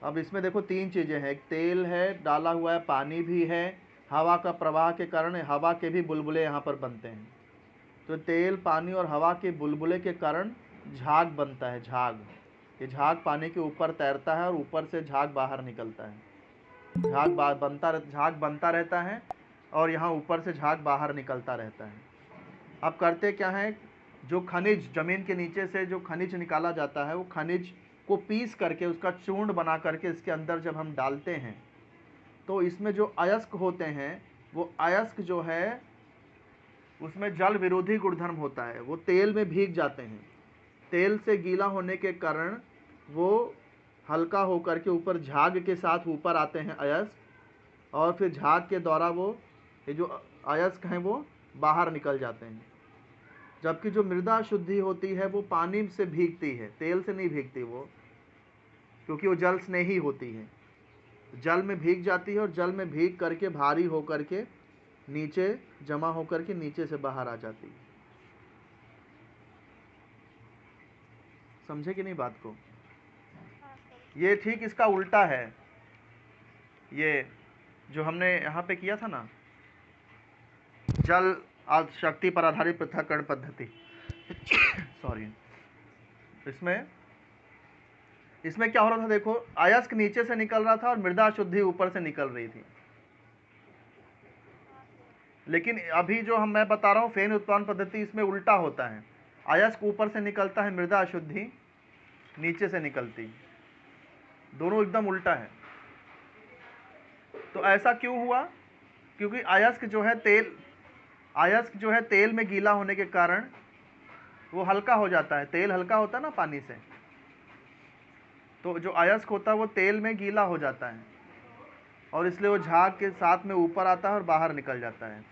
अब इसमें देखो तीन चीज़ें हैं, एक तेल है डाला हुआ है, पानी भी है, हवा का प्रवाह के कारण हवा के भी बुलबुले यहाँ पर बनते हैं। तो तेल, पानी और हवा के बुलबुले के कारण झाग बनता है, झाग। ये झाग पानी के ऊपर तैरता है और ऊपर से झाग बाहर निकलता है। झाग बनता रहता है और यहाँ ऊपर से झाग बाहर निकलता रहता है। अब करते क्या है, जो खनिज ज़मीन के नीचे से जो खनिज निकाला जाता है वो खनिज को पीस करके उसका चूर्ण बना करके इसके अंदर जब हम डालते हैं तो इसमें जो अयस्क होते हैं वो अयस्क जो है उसमें जल विरोधी गुणधर्म होता है, वो तेल में भीग जाते हैं। तेल से गीला होने के कारण वो हल्का होकर के ऊपर झाग के साथ ऊपर आते हैं अयस्क, और फिर झाग के द्वारा वो ये जो अयस्क हैं वो बाहर निकल जाते हैं। जबकि जो मृदा शुद्धि होती है वो पानी से भीगती है, तेल से नहीं भीगती वो, क्योंकि वो जल स्नेही होती है। जल में भीग जाती है और जल में भीग करके भारी होकर के नीचे जमा होकर के नीचे से बाहर आ जाती है। समझे कि नहीं बात को? ये ठीक इसका उल्टा है, ये जो हमने यहाँ पे किया था ना, जल शक्ति पर आधारित पृथक्करण पद्धति सॉरी, इसमें क्या हो रहा था, देखो अयस्क नीचे से निकल रहा था और मृदा शुद्धि ऊपर से निकल रही थी। लेकिन अभी जो मैं बता रहा हूँ फेन उत्पादन पद्धति, इसमें उल्टा होता है, अयस्क ऊपर से निकलता है, मृदा अशुद्धि नीचे से निकलती, दोनों एकदम उल्टा है। तो ऐसा क्यों हुआ? क्योंकि अयस्क जो है तेल में गीला होने के कारण वो हल्का हो जाता है। तेल हल्का होता है ना पानी से, तो जो अयस्क होता है वो तेल में गीला हो जाता है और इसलिए वो झाग के साथ में ऊपर आता है और बाहर निकल जाता है।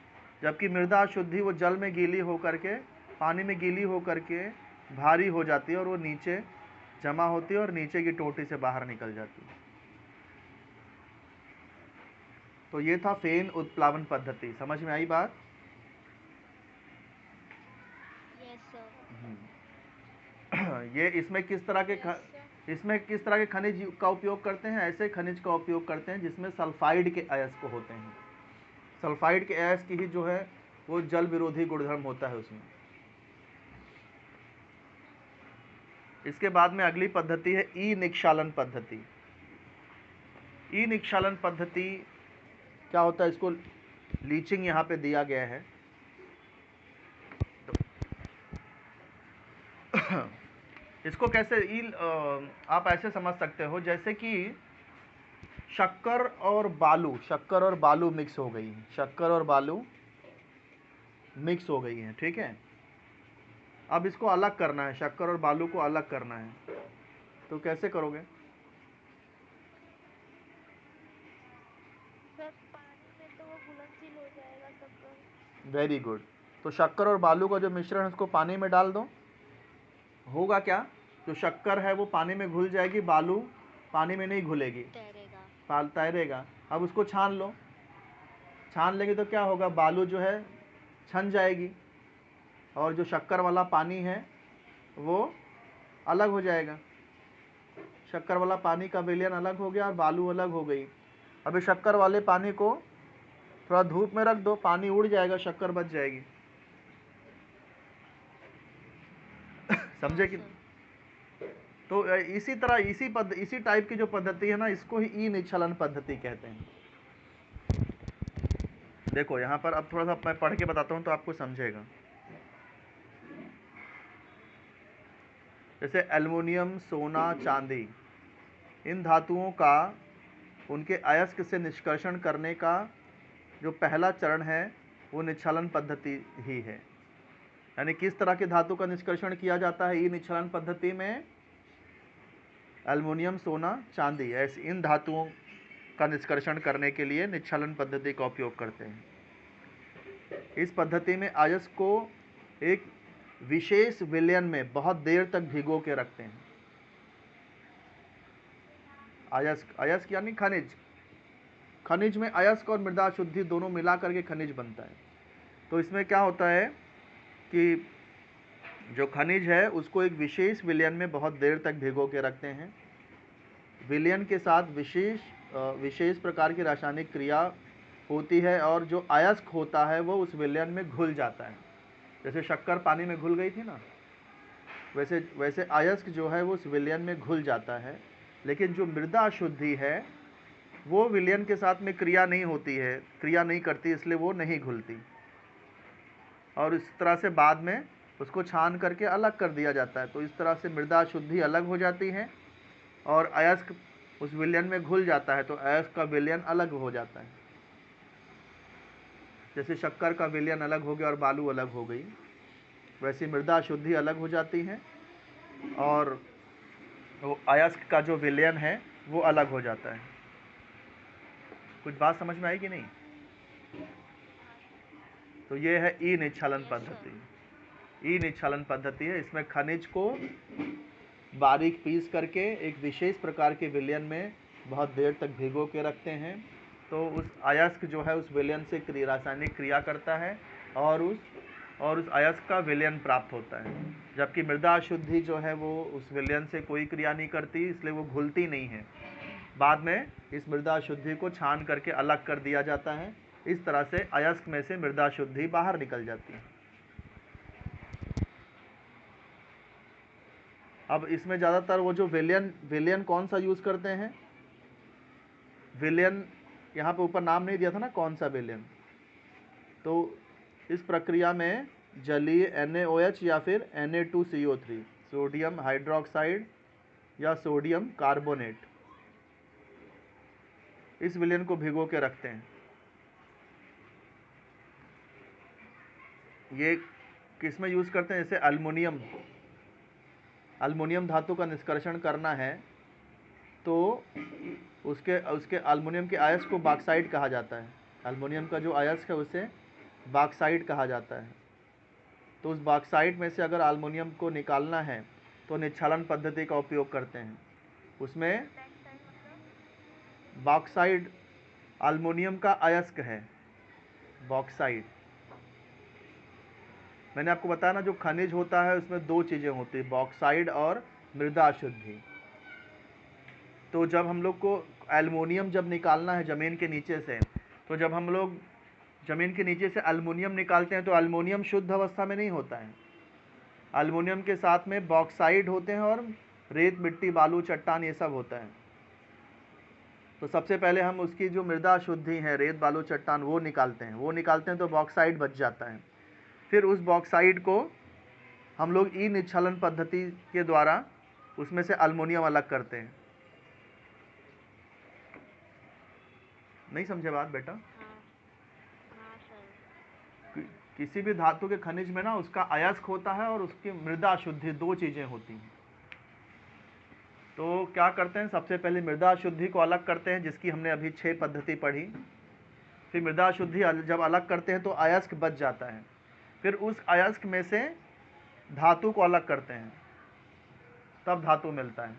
जबकि मृदा शुद्धि वो जल में गीली होकर के, पानी में गीली होकर के भारी हो जाती है और वो नीचे जमा होती है और नीचे की टोटी से बाहर निकल जाती है। तो ये था फेन उत्प्लावन पद्धति। समझ में आई बात? Yes sir. ये इसमें किस तरह के खनिज का उपयोग करते हैं? ऐसे खनिज का उपयोग करते हैं जिसमें सल्फाइड के अयस्क होते हैं। सल्फाइड के अयस्क ही जो है वो जल विरोधी गुणधर्म होता है उसमें। इसके बाद में अगली पद्धति है ई निक्षालन पद्धति। ई निक्षालन पद्धति क्या होता है? इसको लीचिंग यहाँ पे दिया गया है। इसको कैसे आप ऐसे समझ सकते हो जैसे कि शक्कर और बालू मिक्स हो गई है। शक्कर और बालू मिक्स हो गई है, ठीक है। अब इसको अलग करना है, शक्कर और बालू को अलग करना है, तो कैसे करोगे? सर पानी में तो वो घुलनशील हो जाएगा शक्कर। Very good. तो शक्कर और बालू का जो मिश्रण है उसको पानी में डाल दो। होगा क्या? जो शक्कर है वो पानी में घुल जाएगी, बालू पानी में नहीं घुलेगी, तैरेगा। अब उसको छान लो। छान लेंगे तो क्या होगा? बालू जो है छन जाएगी और जो शक्कर वाला पानी है वो अलग हो जाएगा। शक्कर वाला पानी का विलयन अलग हो गया और बालू अलग हो गई। अभी शक्कर वाले पानी को थोड़ा धूप में रख दो, पानी उड़ जाएगा, शक्कर बच जाएगी। समझे कि? तो इसी टाइप की जो पद्धति है ना, इसको ही ई निक्षालन पद्धति कहते हैं। देखो यहाँ पर अब थोड़ा सा मैं पढ़ के बताता हूँ तो आपको समझेगा। जैसे एल्युमिनियम, सोना, चांदी, इन धातुओं का उनके अयस्क से निष्कर्षण करने का जो पहला चरण है वो निक्षालन पद्धति ही है। यानी किस तरह के धातु का निष्कर्षण किया जाता है ई निक्षालन पद्धति में? एल्युमिनियम, सोना, चांदी, ऐसे इन धातुओं का निष्कर्षण करने के लिए निक्षालन पद्धति का उपयोग करते हैं। इस पद्धति में अयस्क को एक विशेष विलयन में बहुत देर तक भिगो के रखते हैं। अयस्क यानी खनिज में अयस्क और मृदा शुद्धि दोनों मिला करके खनिज बनता है। तो इसमें क्या होता है कि जो खनिज है उसको एक विशेष विलयन में बहुत देर तक भिगो के रखते हैं। विलयन के साथ विशेष प्रकार की रासायनिक क्रिया होती है और जो अयस्क होता है वो उस विलयन में घुल जाता है। जैसे शक्कर पानी में घुल गई थी ना, वैसे अयस्क जो है वो उस विलयन में घुल जाता है। लेकिन जो मृदा अशुद्धि है वो विलयन के साथ में क्रिया नहीं करती, इसलिए वो नहीं घुलती। और इस तरह से बाद में उसको छान करके अलग कर दिया जाता है। तो इस तरह से मृदा अशुद्धि अलग हो जाती है और अयस्क उस विलयन में घुल जाता है, तो अयस्क का विलयन अलग हो जाता है। जैसे शक्कर का विलयन अलग हो गया और बालू अलग हो गई, वैसे मृदा अशुद्धि अलग हो जाती है और वो अयस्क का जो विलयन है वो अलग हो जाता है। कुछ बात समझ में आई कि नहीं? तो ये है ई निक्षालन पद्धति। ई निक्षालन पद्धति है। इसमें खनिज को बारीक पीस करके एक विशेष प्रकार के विलयन में बहुत देर तक भिगो के रखते हैं। तो उस अयस्क जो है उस विलयन से रासायनिक क्रिया करता है और उस अयस्क का विलयन प्राप्त होता है। जबकि मृदा अशुद्धि जो है वो उस विलयन से कोई क्रिया नहीं करती, इसलिए वो घुलती नहीं है। बाद में इस मृदा अशुद्धि को छान करके अलग कर दिया जाता है। इस तरह से अयस्क में से मृदा अशुद्धि बाहर निकल जाती है। अब इसमें ज़्यादातर वो जो विलयन कौन सा यूज़ करते हैं? विलयन यहाँ पे ऊपर नाम नहीं दिया था ना कौन सा विलयन। तो इस प्रक्रिया में जलीय NaOH या फिर Na2CO3, सोडियम हाइड्रोक्साइड या सोडियम कार्बोनेट, इस विलयन को भिगो के रखते हैं। ये किस में यूज़ करते हैं? जैसे अल्मुनियम धातु का निष्कर्षण करना है तो उसके अल्मुनियम के अयस्क को बॉक्साइट कहा जाता है। अल्मुनियम का जो अयस्क है उसे बॉक्साइट कहा जाता है। तो उस बॉक्साइट में से अगर अल्मुनियम को निकालना है तो निक्षालन पद्धति का उपयोग करते हैं। उसमें बॉक्साइट अल्मोनियम का अयस्क है बॉक्साइड। मैंने आपको बताया ना, जो खनिज होता है उसमें दो चीज़ें होती है, बॉक्साइड और मृदा अशुद्धि। तो जब हम लोग को एल्युमिनियम जब निकालना है ज़मीन के नीचे से, तो जब हम लोग ज़मीन के नीचे से एल्युमिनियम निकालते हैं तो एल्युमिनियम शुद्ध अवस्था में नहीं होता है। एल्युमिनियम के साथ में बॉक्साइड होते हैं और रेत, मिट्टी, बालू, चट्टान, ये सब होता है। तो सबसे पहले हम उसकी जो मृदा अशुद्धि है, रेत, बालू, चट्टान, वो निकालते हैं। वो निकालते हैं तो बॉक्साइड बच जाता है। फिर उस बॉक्साइड को हम लोग ई निच्छलन पद्धति के द्वारा उसमें से एल्युमिनियम अलग करते हैं। नहीं समझे बात बेटा? हाँ हाँ सर। किसी भी धातु के खनिज में ना उसका अयस्क होता है और उसकी मृदा अशुद्धि, दो चीज़ें होती हैं। तो क्या करते हैं, सबसे पहले मृदा अशुद्धि को अलग करते हैं, जिसकी हमने अभी 6 पद्धति पढ़ी। फिर मृदा अशुद्धि जब अलग करते हैं तो अयस्क बच जाता है। फिर उस अयस्क में से धातु को अलग करते हैं, तब धातु मिलता है।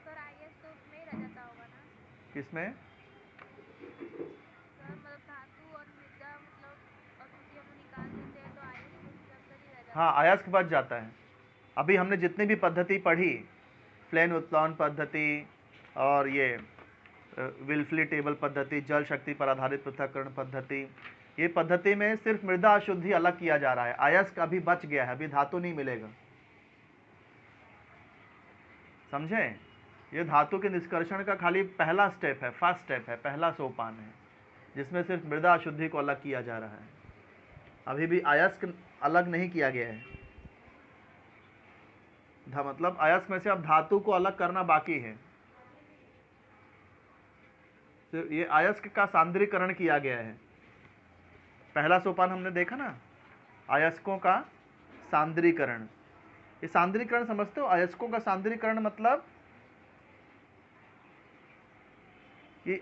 सर आईएस तो उसमें ही रह जाता होगा ना? किसमें? सर मतलब धातु और मृदा मतलब अशुद्धि हम निकाल देते हैं तो आईएस तो उसके अंदर ही रह हाँ, जाता है। अयस्क बच जाता है। अभी हमने जितनी भी पद्धति पढ़ी, प्लेन उत्प्लावन पद्धति और ये विल्फली टेबल पद्धति, जल शक्ति पर आधारित पृथक्करण पद्धति, ये पद्धति में सिर्फ मृदा अशुद्धि अलग किया जा रहा है। अयस्क अभी बच गया है, अभी धातु नहीं मिलेगा। समझे? ये धातु के निष्कर्षण का खाली पहला स्टेप है, फर्स्ट स्टेप है, पहला सोपान है, जिसमें सिर्फ मृदा अशुद्धि को अलग किया जा रहा है। अभी भी अयस्क अलग नहीं किया गया है। मतलब अयस्क में से अब धातु को अलग करना बाकी है। तो ये अयस्क का सांद्रीकरण किया गया है। पहला सोपान हमने देखा ना, अयस्कों का सांद्रीकरण। ये सांद्रीकरण समझते हो? अयस्कों का सांद्रीकरण मतलब कि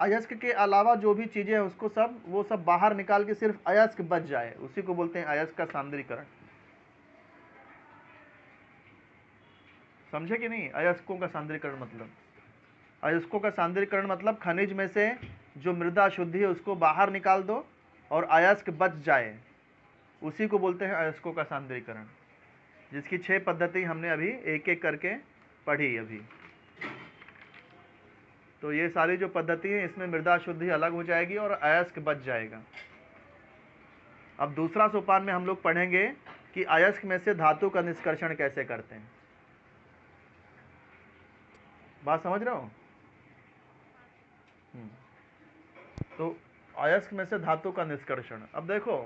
अयस्क के अलावा जो भी चीजें हैं उसको वो सब बाहर निकाल के सिर्फ अयस्क बच जाए, उसी को बोलते हैं अयस्क का सांद्रीकरण। समझे कि नहीं? अयस्कों का सांद्रीकरण मतलब, अयस्कों का सांद्रीकरण मतलब खनिज में से जो मृदा अशुद्धि है उसको बाहर निकाल दो और अयस्क बच जाए, उसी को बोलते हैं अयस्कों का सांद्रीकरण, जिसकी 6 पद्धति हमने अभी एक एक करके पढ़ी अभी। तो ये सारी जो पद्धति है इसमें मृदा अशुद्धि अलग हो जाएगी और अयस्क बच जाएगा। अब दूसरा सोपान में हम लोग पढ़ेंगे कि अयस्क में से धातु का निष्कर्षण कैसे करते हैं। बात समझ रहे हो? तो अयस्क में से धातु का निष्कर्षण, अब देखो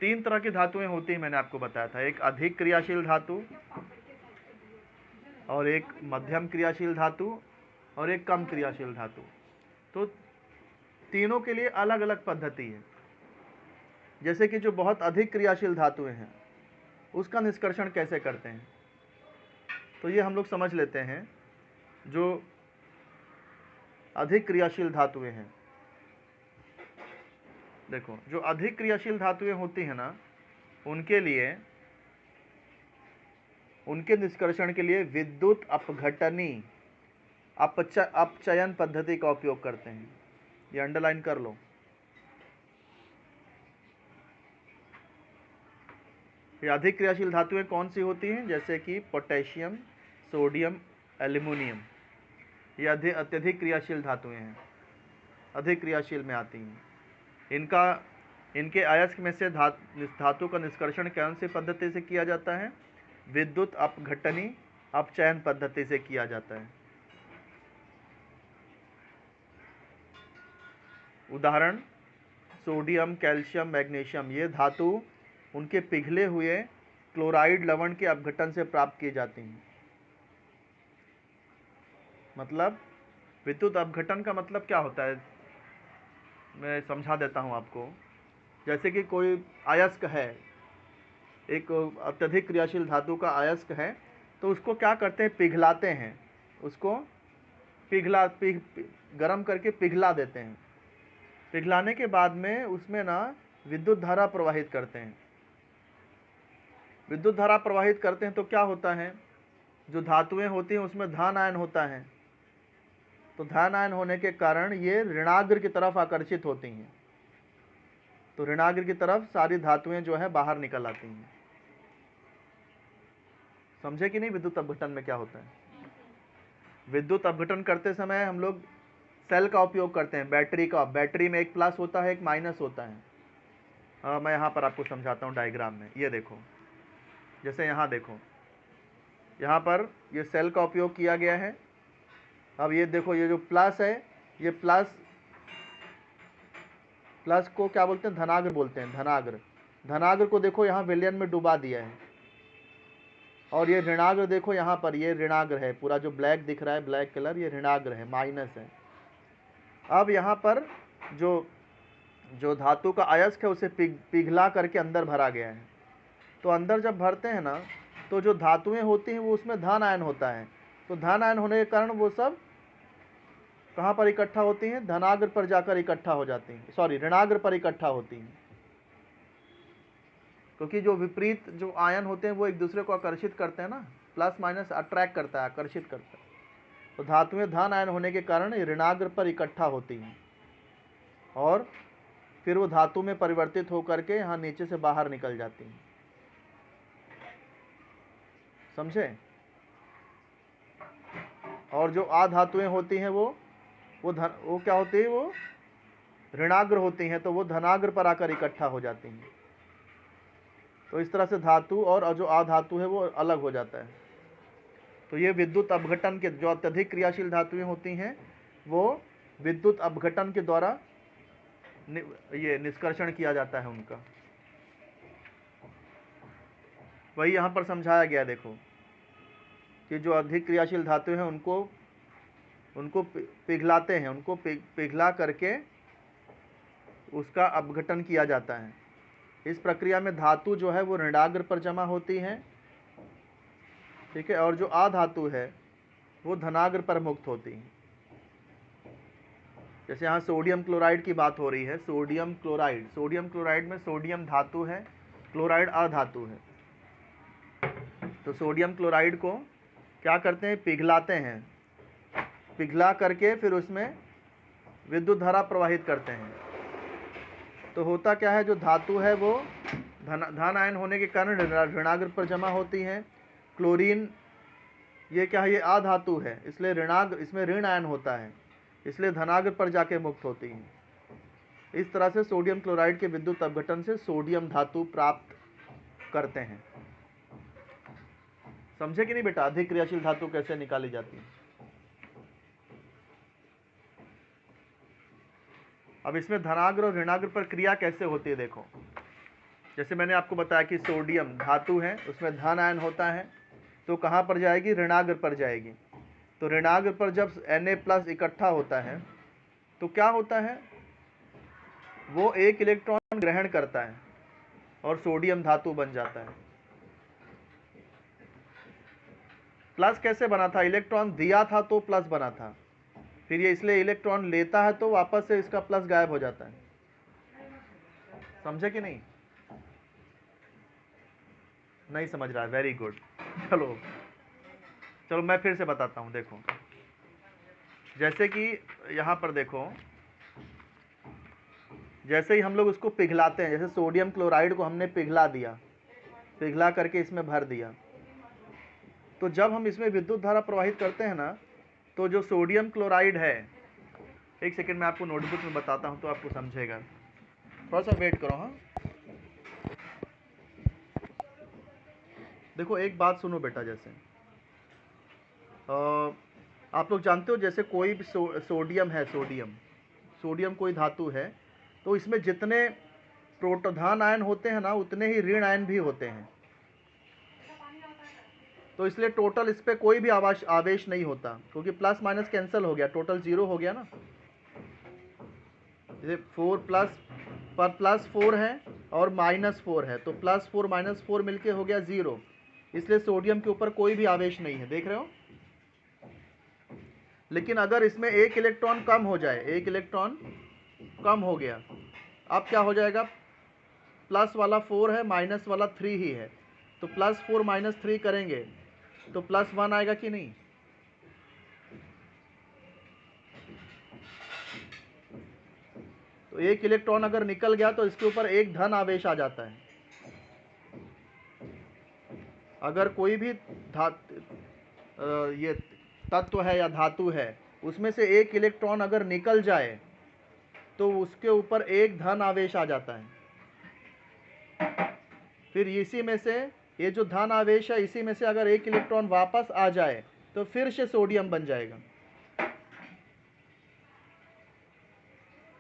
3 तरह की धातुएं होती हैं, मैंने आपको बताया था। एक अधिक क्रियाशील धातु, और एक मध्यम क्रियाशील धातु, और एक कम क्रियाशील धातु। तो तीनों के लिए अलग अलग पद्धति है। जैसे कि जो बहुत अधिक क्रियाशील धातुएं हैं उसका निष्कर्षण कैसे करते हैं, तो ये हम लोग समझ लेते हैं। जो अधिक क्रियाशील धातुएं हैं, देखो जो अधिक क्रियाशील धातुएं होती हैं ना, उनके लिए, उनके निष्कर्षण के लिए विद्युत अपघटनी अपचयन पद्धति का उपयोग करते हैं। ये अंडरलाइन कर लो। ये अधिक क्रियाशील धातुएं कौन सी होती हैं? जैसे कि पोटेशियम, सोडियम, एल्युमिनियम, ये अत्यधिक क्रियाशील धातुएं हैं, अधिक क्रियाशील में आती हैं। इनके अयस्क में से धातु का निष्कर्षण कौन सी पद्धति से किया जाता है? विद्युत अपघटनी अपचयन पद्धति से किया जाता है। उदाहरण सोडियम, कैल्शियम, मैग्नीशियम, ये धातु उनके पिघले हुए क्लोराइड लवण के अपघटन से प्राप्त की जाती हैं। मतलब विद्युत अपघटन का मतलब क्या होता है, मैं समझा देता हूँ आपको। जैसे कि कोई अयस्क है, एक अत्यधिक क्रियाशील धातु का अयस्क है, तो उसको क्या करते हैं, पिघलाते हैं, उसको गरम करके पिघला देते हैं। पिघलाने के बाद में उसमें ना विद्युत धारा प्रवाहित करते हैं। विद्युत धारा प्रवाहित करते हैं तो क्या होता है, जो धातुएं होती हैं उसमें धन आयन होता है, तो धन आयन होने के कारण ये ऋणाग्र की तरफ आकर्षित होती हैं, तो ऋणाग्र की तरफ सारी धातुएं जो है बाहर निकल आती हैं। समझे कि नहीं विद्युत अपघटन में क्या होता है? विद्युत अपघटन करते समय हम लोग सेल का उपयोग करते हैं, बैटरी का। बैटरी में एक प्लस होता है, एक माइनस होता है। मैं यहाँ पर आपको समझाता हूँ डायग्राम में। ये देखो, जैसे यहाँ देखो, यहाँ पर ये सेल का उपयोग किया गया है। अब ये देखो, ये जो प्लस है, ये प्लस को क्या बोलते हैं? धनाग्र बोलते हैं, धनाग्र। धनाग्र को देखो यहाँ विलयन में डुबा दिया है। और ये ऋणाग्र देखो यहाँ पर, ये ऋणाग्र है, पूरा जो ब्लैक दिख रहा है, ब्लैक कलर, ये ऋणाग्र है, माइनस है। अब यहाँ पर जो धातु का अयस्क है उसे पिघला करके अंदर भरा गया है। तो अंदर जब भरते हैं ना, तो जो धातुएं होती हैं वो उसमें धन आयन होता है। तो धन आयन होने के कारण वो सब कहाँ पर इकट्ठा होती हैं? धनाग्र पर जाकर इकट्ठा हो जाती हैं, सॉरी, ऋणाग्र पर इकट्ठा होती हैं। क्योंकि जो विपरीत जो आयन होते हैं वो एक दूसरे को आकर्षित करते हैं ना, प्लस माइनस अट्रैक्ट करता है, आकर्षित करता है। तो धातुएं धन आयन होने के कारण ऋणाग्र पर इकट्ठा होती हैं और फिर वो धातु में परिवर्तित होकर के यहाँ नीचे से बाहर निकल जाती हैं। समझे? और जो अधातुएं होती हैं वो क्या होती है? वो ऋणाग्र होती हैं, तो वो धनाग्र पर आकर इकट्ठा हो जाती हैं। तो इस तरह से धातु और जो अधातु है वो अलग हो जाता है। तो ये विद्युत अपघटन के जो अत्यधिक क्रियाशील धातुएं होती हैं वो विद्युत अपघटन के द्वारा ये निष्कर्षण किया जाता है उनका। वही यहाँ पर समझाया गया। देखो कि जो अधिक क्रियाशील धातु हैं उनको पिघलाते हैं, उनको पिघला करके उसका अपघटन किया जाता है। इस प्रक्रिया में धातु जो है वो ऋणाग्र पर जमा होती है, ठीक है, और जो अधातु है वो धनाग्र पर मुक्त होती है। जैसे यहाँ सोडियम क्लोराइड की बात हो रही है, सोडियम क्लोराइड में सोडियम धातु है, क्लोराइड अधातु है। तो सोडियम क्लोराइड को क्या करते हैं? पिघलाते हैं, पिघला करके फिर उसमें विद्युत धारा प्रवाहित करते हैं। तो होता क्या है? जो धातु है वो धन आयन होने के कारण ऋणाग्र पर जमा होती है। क्लोरीन ये क्या है? ये अधातु है, इसलिए ऋणाग्र, इसमें ऋण आयन होता है, इसलिए धनाग्र पर जाके मुक्त होती है। इस तरह से सोडियम क्लोराइड के विद्युत अपघटन से सोडियम धातु प्राप्त करते हैं। समझे कि नहीं बेटा? अधिक क्रियाशील धातु कैसे निकाली जाती है? अब इसमें धनाग्र और ऋणाग्र पर क्रिया कैसे होती है देखो। जैसे मैंने आपको बताया कि सोडियम धातु है, उसमें धन आयन होता है, तो कहाँ पर जाएगी? ऋणाग्र पर जाएगी। तो ऋणाग्र पर जब Na+ इकट्ठा होता है तो क्या होता है? वो एक इलेक्ट्रॉन ग्रहण करता है और सोडियम धातु बन जाता है। प्लस कैसे बना था? इलेक्ट्रॉन दिया था तो प्लस बना था, फिर ये इसलिए इलेक्ट्रॉन लेता है तो वापस से इसका प्लस गायब हो जाता है। समझे कि नहीं? नहीं समझ रहा है? Very good. चलो मैं फिर से बताता हूँ। देखो जैसे कि यहाँ पर देखो, जैसे ही हम लोग उसको पिघलाते हैं, जैसे सोडियम क्लोराइड को हमने पिघला दिया, पिघला करके इसमें भर दिया, तो जब हम इसमें विद्युत धारा प्रवाहित करते हैं ना, तो जो सोडियम क्लोराइड है, एक सेकंड मैं आपको नोटबुक में बताता हूँ तो आपको समझेगा, थोड़ा सा वेट करो। हाँ देखो एक बात सुनो बेटा, जैसे आप लोग जानते हो जैसे कोई भी सोडियम है, सोडियम कोई धातु है, तो इसमें जितने प्रोटोधन आयन होते हैं ना उतने ही ऋण आयन भी होते हैं। तो इसलिए टोटल इस पर कोई भी आवेश नहीं होता, क्योंकि प्लस माइनस कैंसिल हो गया, टोटल 0 हो गया ना। जैसे 4+ पर +4 है और -4 है, तो +4 -4 मिलके हो गया 0, इसलिए सोडियम के ऊपर कोई भी आवेश नहीं है। देख रहे हो? लेकिन अगर इसमें एक इलेक्ट्रॉन कम हो जाए, एक इलेक्ट्रॉन कम हो गया, अब क्या हो जाएगा? प्लस वाला 4 है, माइनस वाला 3 ही है, तो +4 - 3 करेंगे तो +1 आएगा कि नहीं? तो एक इलेक्ट्रॉन अगर निकल गया तो इसके ऊपर एक धन आवेश आ जाता है। अगर कोई भी ये तत्व है या धातु है, उसमें से एक इलेक्ट्रॉन अगर निकल जाए तो उसके ऊपर एक धन आवेश आ जाता है। फिर इसी में से ये जो धन आवेश है, इसी में से अगर एक इलेक्ट्रॉन वापस आ जाए तो फिर से सोडियम बन जाएगा।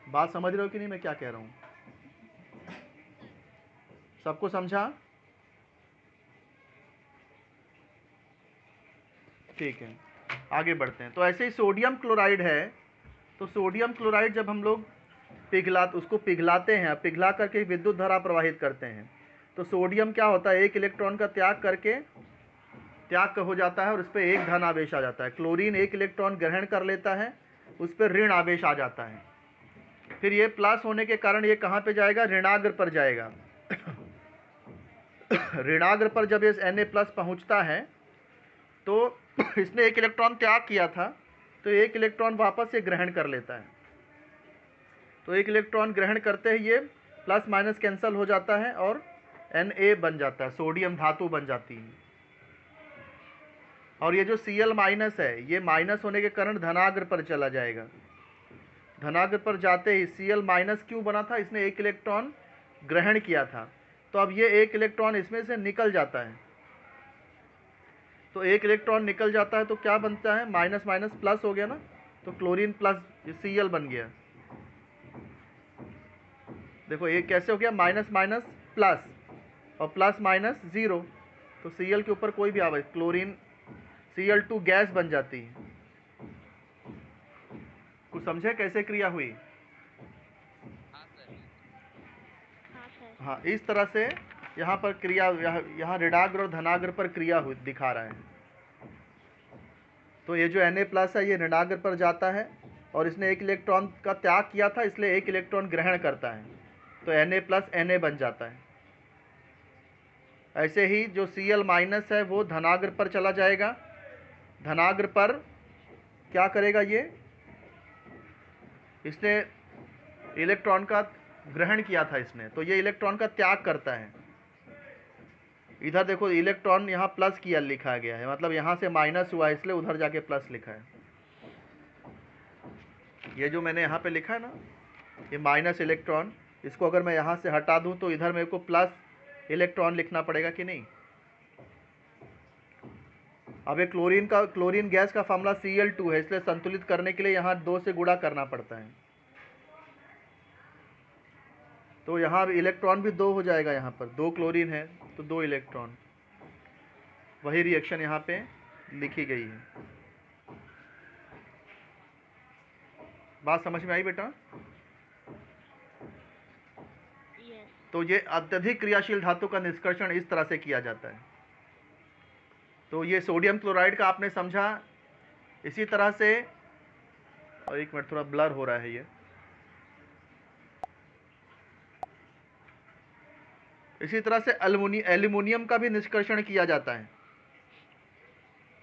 बात समझ रहे हो कि नहीं मैं क्या कह रहा हूं? सबको समझा? ठीक है, आगे बढ़ते हैं। तो ऐसे ही सोडियम क्लोराइड है, तो सोडियम क्लोराइड जब हम लोग उसको पिघलाते हैं, पिघला करके विद्युत धारा प्रवाहित करते हैं, तो सोडियम क्या होता है, एक इलेक्ट्रॉन का त्याग हो जाता है और उस पर एक धन आवेश आ जाता है। क्लोरीन एक इलेक्ट्रॉन ग्रहण कर लेता है, उस पर ऋण आवेश आ जाता है। फिर ये प्लस होने के कारण ये कहाँ पे जाएगा, ऋणाग्र पर जाएगा। ऋणाग्र पर जब ये Na+ पहुँचता है तो इसने एक इलेक्ट्रॉन त्याग किया था, तो एक इलेक्ट्रॉन वापस से ग्रहण कर लेता है। तो एक इलेक्ट्रॉन ग्रहण करते ही ये प्लस माइनस कैंसिल हो जाता है और Na बन जाता है, सोडियम धातु बन जाती है। और ये जो Cl- है, ये माइनस होने के कारण धनाग्र पर चला जाएगा। धनाग्र पर जाते ही Cl- क्यों बना था, इसने एक इलेक्ट्रॉन ग्रहण किया था, तो अब ये एक इलेक्ट्रॉन इसमें से निकल जाता है। तो एक इलेक्ट्रॉन निकल जाता है तो क्या बनता है, माइनस माइनस प्लस हो गया ना, तो क्लोरीन प्लस Cl बन गया। देखो ये कैसे हो गया, माइनस माइनस प्लस और प्लस माइनस 0, तो Cl के ऊपर कोई भी आवेश, क्लोरीन Cl2 गैस बन जाती है। कुछ समझे कैसे क्रिया हुई? हाँ, इस तरह से यहाँ पर क्रिया, यहाँ ऋणाग्र और धनाग्र पर क्रिया हुई दिखा रहा है। तो ये जो Na+ है, ये ऋणाग्र पर जाता है और इसने एक इलेक्ट्रॉन का त्याग किया था, इसलिए एक इलेक्ट्रॉन ग्रहण करता है, तो Na+ Na बन जाता है। ऐसे ही जो Cl- है वो धनाग्र पर चला जाएगा। धनाग्र पर क्या करेगा, ये इसने इलेक्ट्रॉन का ग्रहण किया था इसने, तो ये इलेक्ट्रॉन का त्याग करता है। इधर देखो इलेक्ट्रॉन यहाँ प्लस किया लिखा गया है, मतलब यहाँ से माइनस हुआ इसलिए उधर जाके प्लस लिखा है। ये जो मैंने यहाँ पे लिखा है ना, ये माइनस इलेक्ट्रॉन, इसको अगर मैं यहाँ से हटा दूँ तो इधर मेरे को प्लस इलेक्ट्रॉन लिखना पड़ेगा कि नहीं। अब ये क्लोरीन गैस का फार्मूला Cl2 है, इसलिए संतुलित करने के लिए यहाँ 2 से गुणा करना पड़ता है, तो यहाँ इलेक्ट्रॉन भी 2 हो जाएगा। यहाँ पर 2 क्लोरीन है तो 2 इलेक्ट्रॉन। वही रिएक्शन यहाँ पे लिखी गई है। बात समझ में आई बेटा? तो ये अत्यधिक क्रियाशील धातु का निष्कर्षण इस तरह से किया जाता है। तो ये सोडियम क्लोराइड का आपने समझा। इसी तरह से, और एक मिनट थोड़ा ब्लर हो रहा है ये, इसी तरह से एल्युमिनियम का भी निष्कर्षण किया जाता है।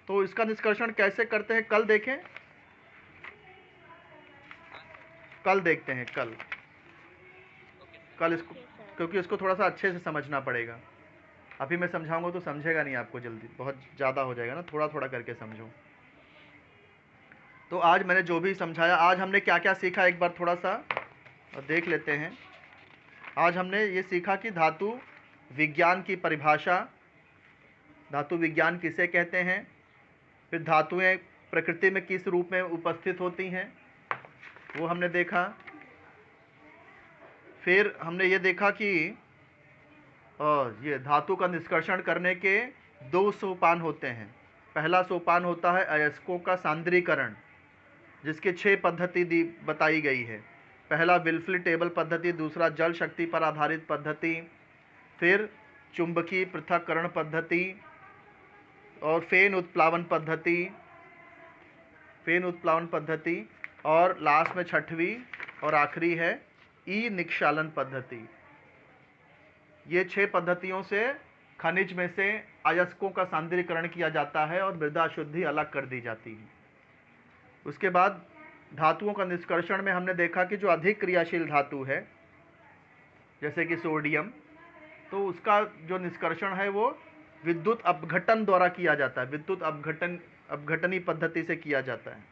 तो इसका निष्कर्षण कैसे करते हैं कल देखें, कल देखते हैं, कल इसको, क्योंकि इसको थोड़ा सा अच्छे से समझना पड़ेगा। अभी मैं समझाऊंगा तो समझेगा नहीं, आपको जल्दी बहुत ज़्यादा हो जाएगा ना, थोड़ा थोड़ा करके समझो। तो आज मैंने जो भी समझाया, आज हमने क्या क्या सीखा एक बार थोड़ा सा देख लेते हैं। आज हमने ये सीखा कि धातु विज्ञान की परिभाषा, धातु विज्ञान किसे कहते हैं, फिर धातुएं प्रकृति में किस रूप में उपस्थित होती हैं वो हमने देखा। फिर हमने ये देखा कि ये धातु का निष्कर्षण करने के 2 सोपान होते हैं। पहला सोपान होता है अयस्कों का सांद्रीकरण, जिसके 6 पद्धति बताई गई है। पहला विल्फ्ली टेबल पद्धति, दूसरा जल शक्ति पर आधारित पद्धति, फिर चुंबकीय पृथक्करण पद्धति और फेन उत्प्लावन पद्धति, और लास्ट में 6वीं और आखिरी है ई निक्षालन पद्धति। ये 6 पद्धतियों से खनिज में से अयस्कों का सांद्रीकरण किया जाता है और मृदा शुद्धि अलग कर दी जाती है। उसके बाद धातुओं का निष्कर्षण में हमने देखा कि जो अधिक क्रियाशील धातु है जैसे कि सोडियम, तो उसका जो निष्कर्षण है वो विद्युत अपघटन द्वारा किया जाता है, विद्युत अपघटनी पद्धति से किया जाता है,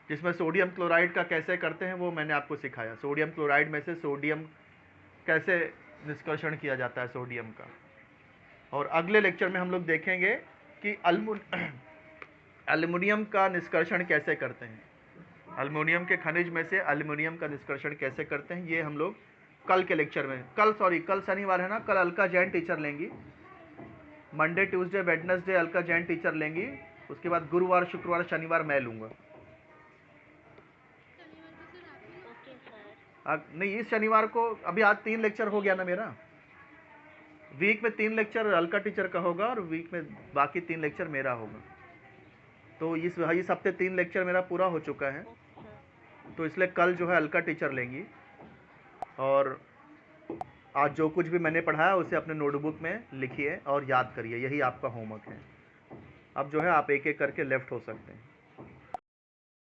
जिसमें सोडियम क्लोराइड का कैसे करते हैं वो मैंने आपको सिखाया। सोडियम क्लोराइड में से सोडियम कैसे निष्कर्षण किया जाता है सोडियम का। और अगले लेक्चर में हम लोग देखेंगे कि एल्युमिनियम का निष्कर्षण कैसे करते हैं, एल्युमिनियम के खनिज में से एल्युमिनियम का निष्कर्षण कैसे करते हैं, ये हम लोग कल के लेक्चर में, कल शनिवार है ना, कल अलका जैन टीचर लेंगी, Monday Tuesday Wednesday Alka Jain teacher लेंगी, उसके बाद गुरुवार शुक्रवार शनिवार मैं लूँगा। Okay sir. नहीं, इस शनिवार को, अभी आज 3 लेक्चर हो गया ना मेरा, वीक में 3 लेक्चर अलका टीचर का होगा और वीक में बाकी 3 लेक्चर मेरा होगा। तो इस हफ्ते 3 लेक्चर मेरा पूरा हो चुका है, ओके सर। तो इसलिए कल जो है अलका टीचर लेंगी। और आज जो कुछ भी मैंने पढ़ाया उसे अपने नोटबुक में लिखिए और याद करिए, यही आपका होमवर्क है। अब जो है आप एक एक करके लेफ्ट हो सकते हैं।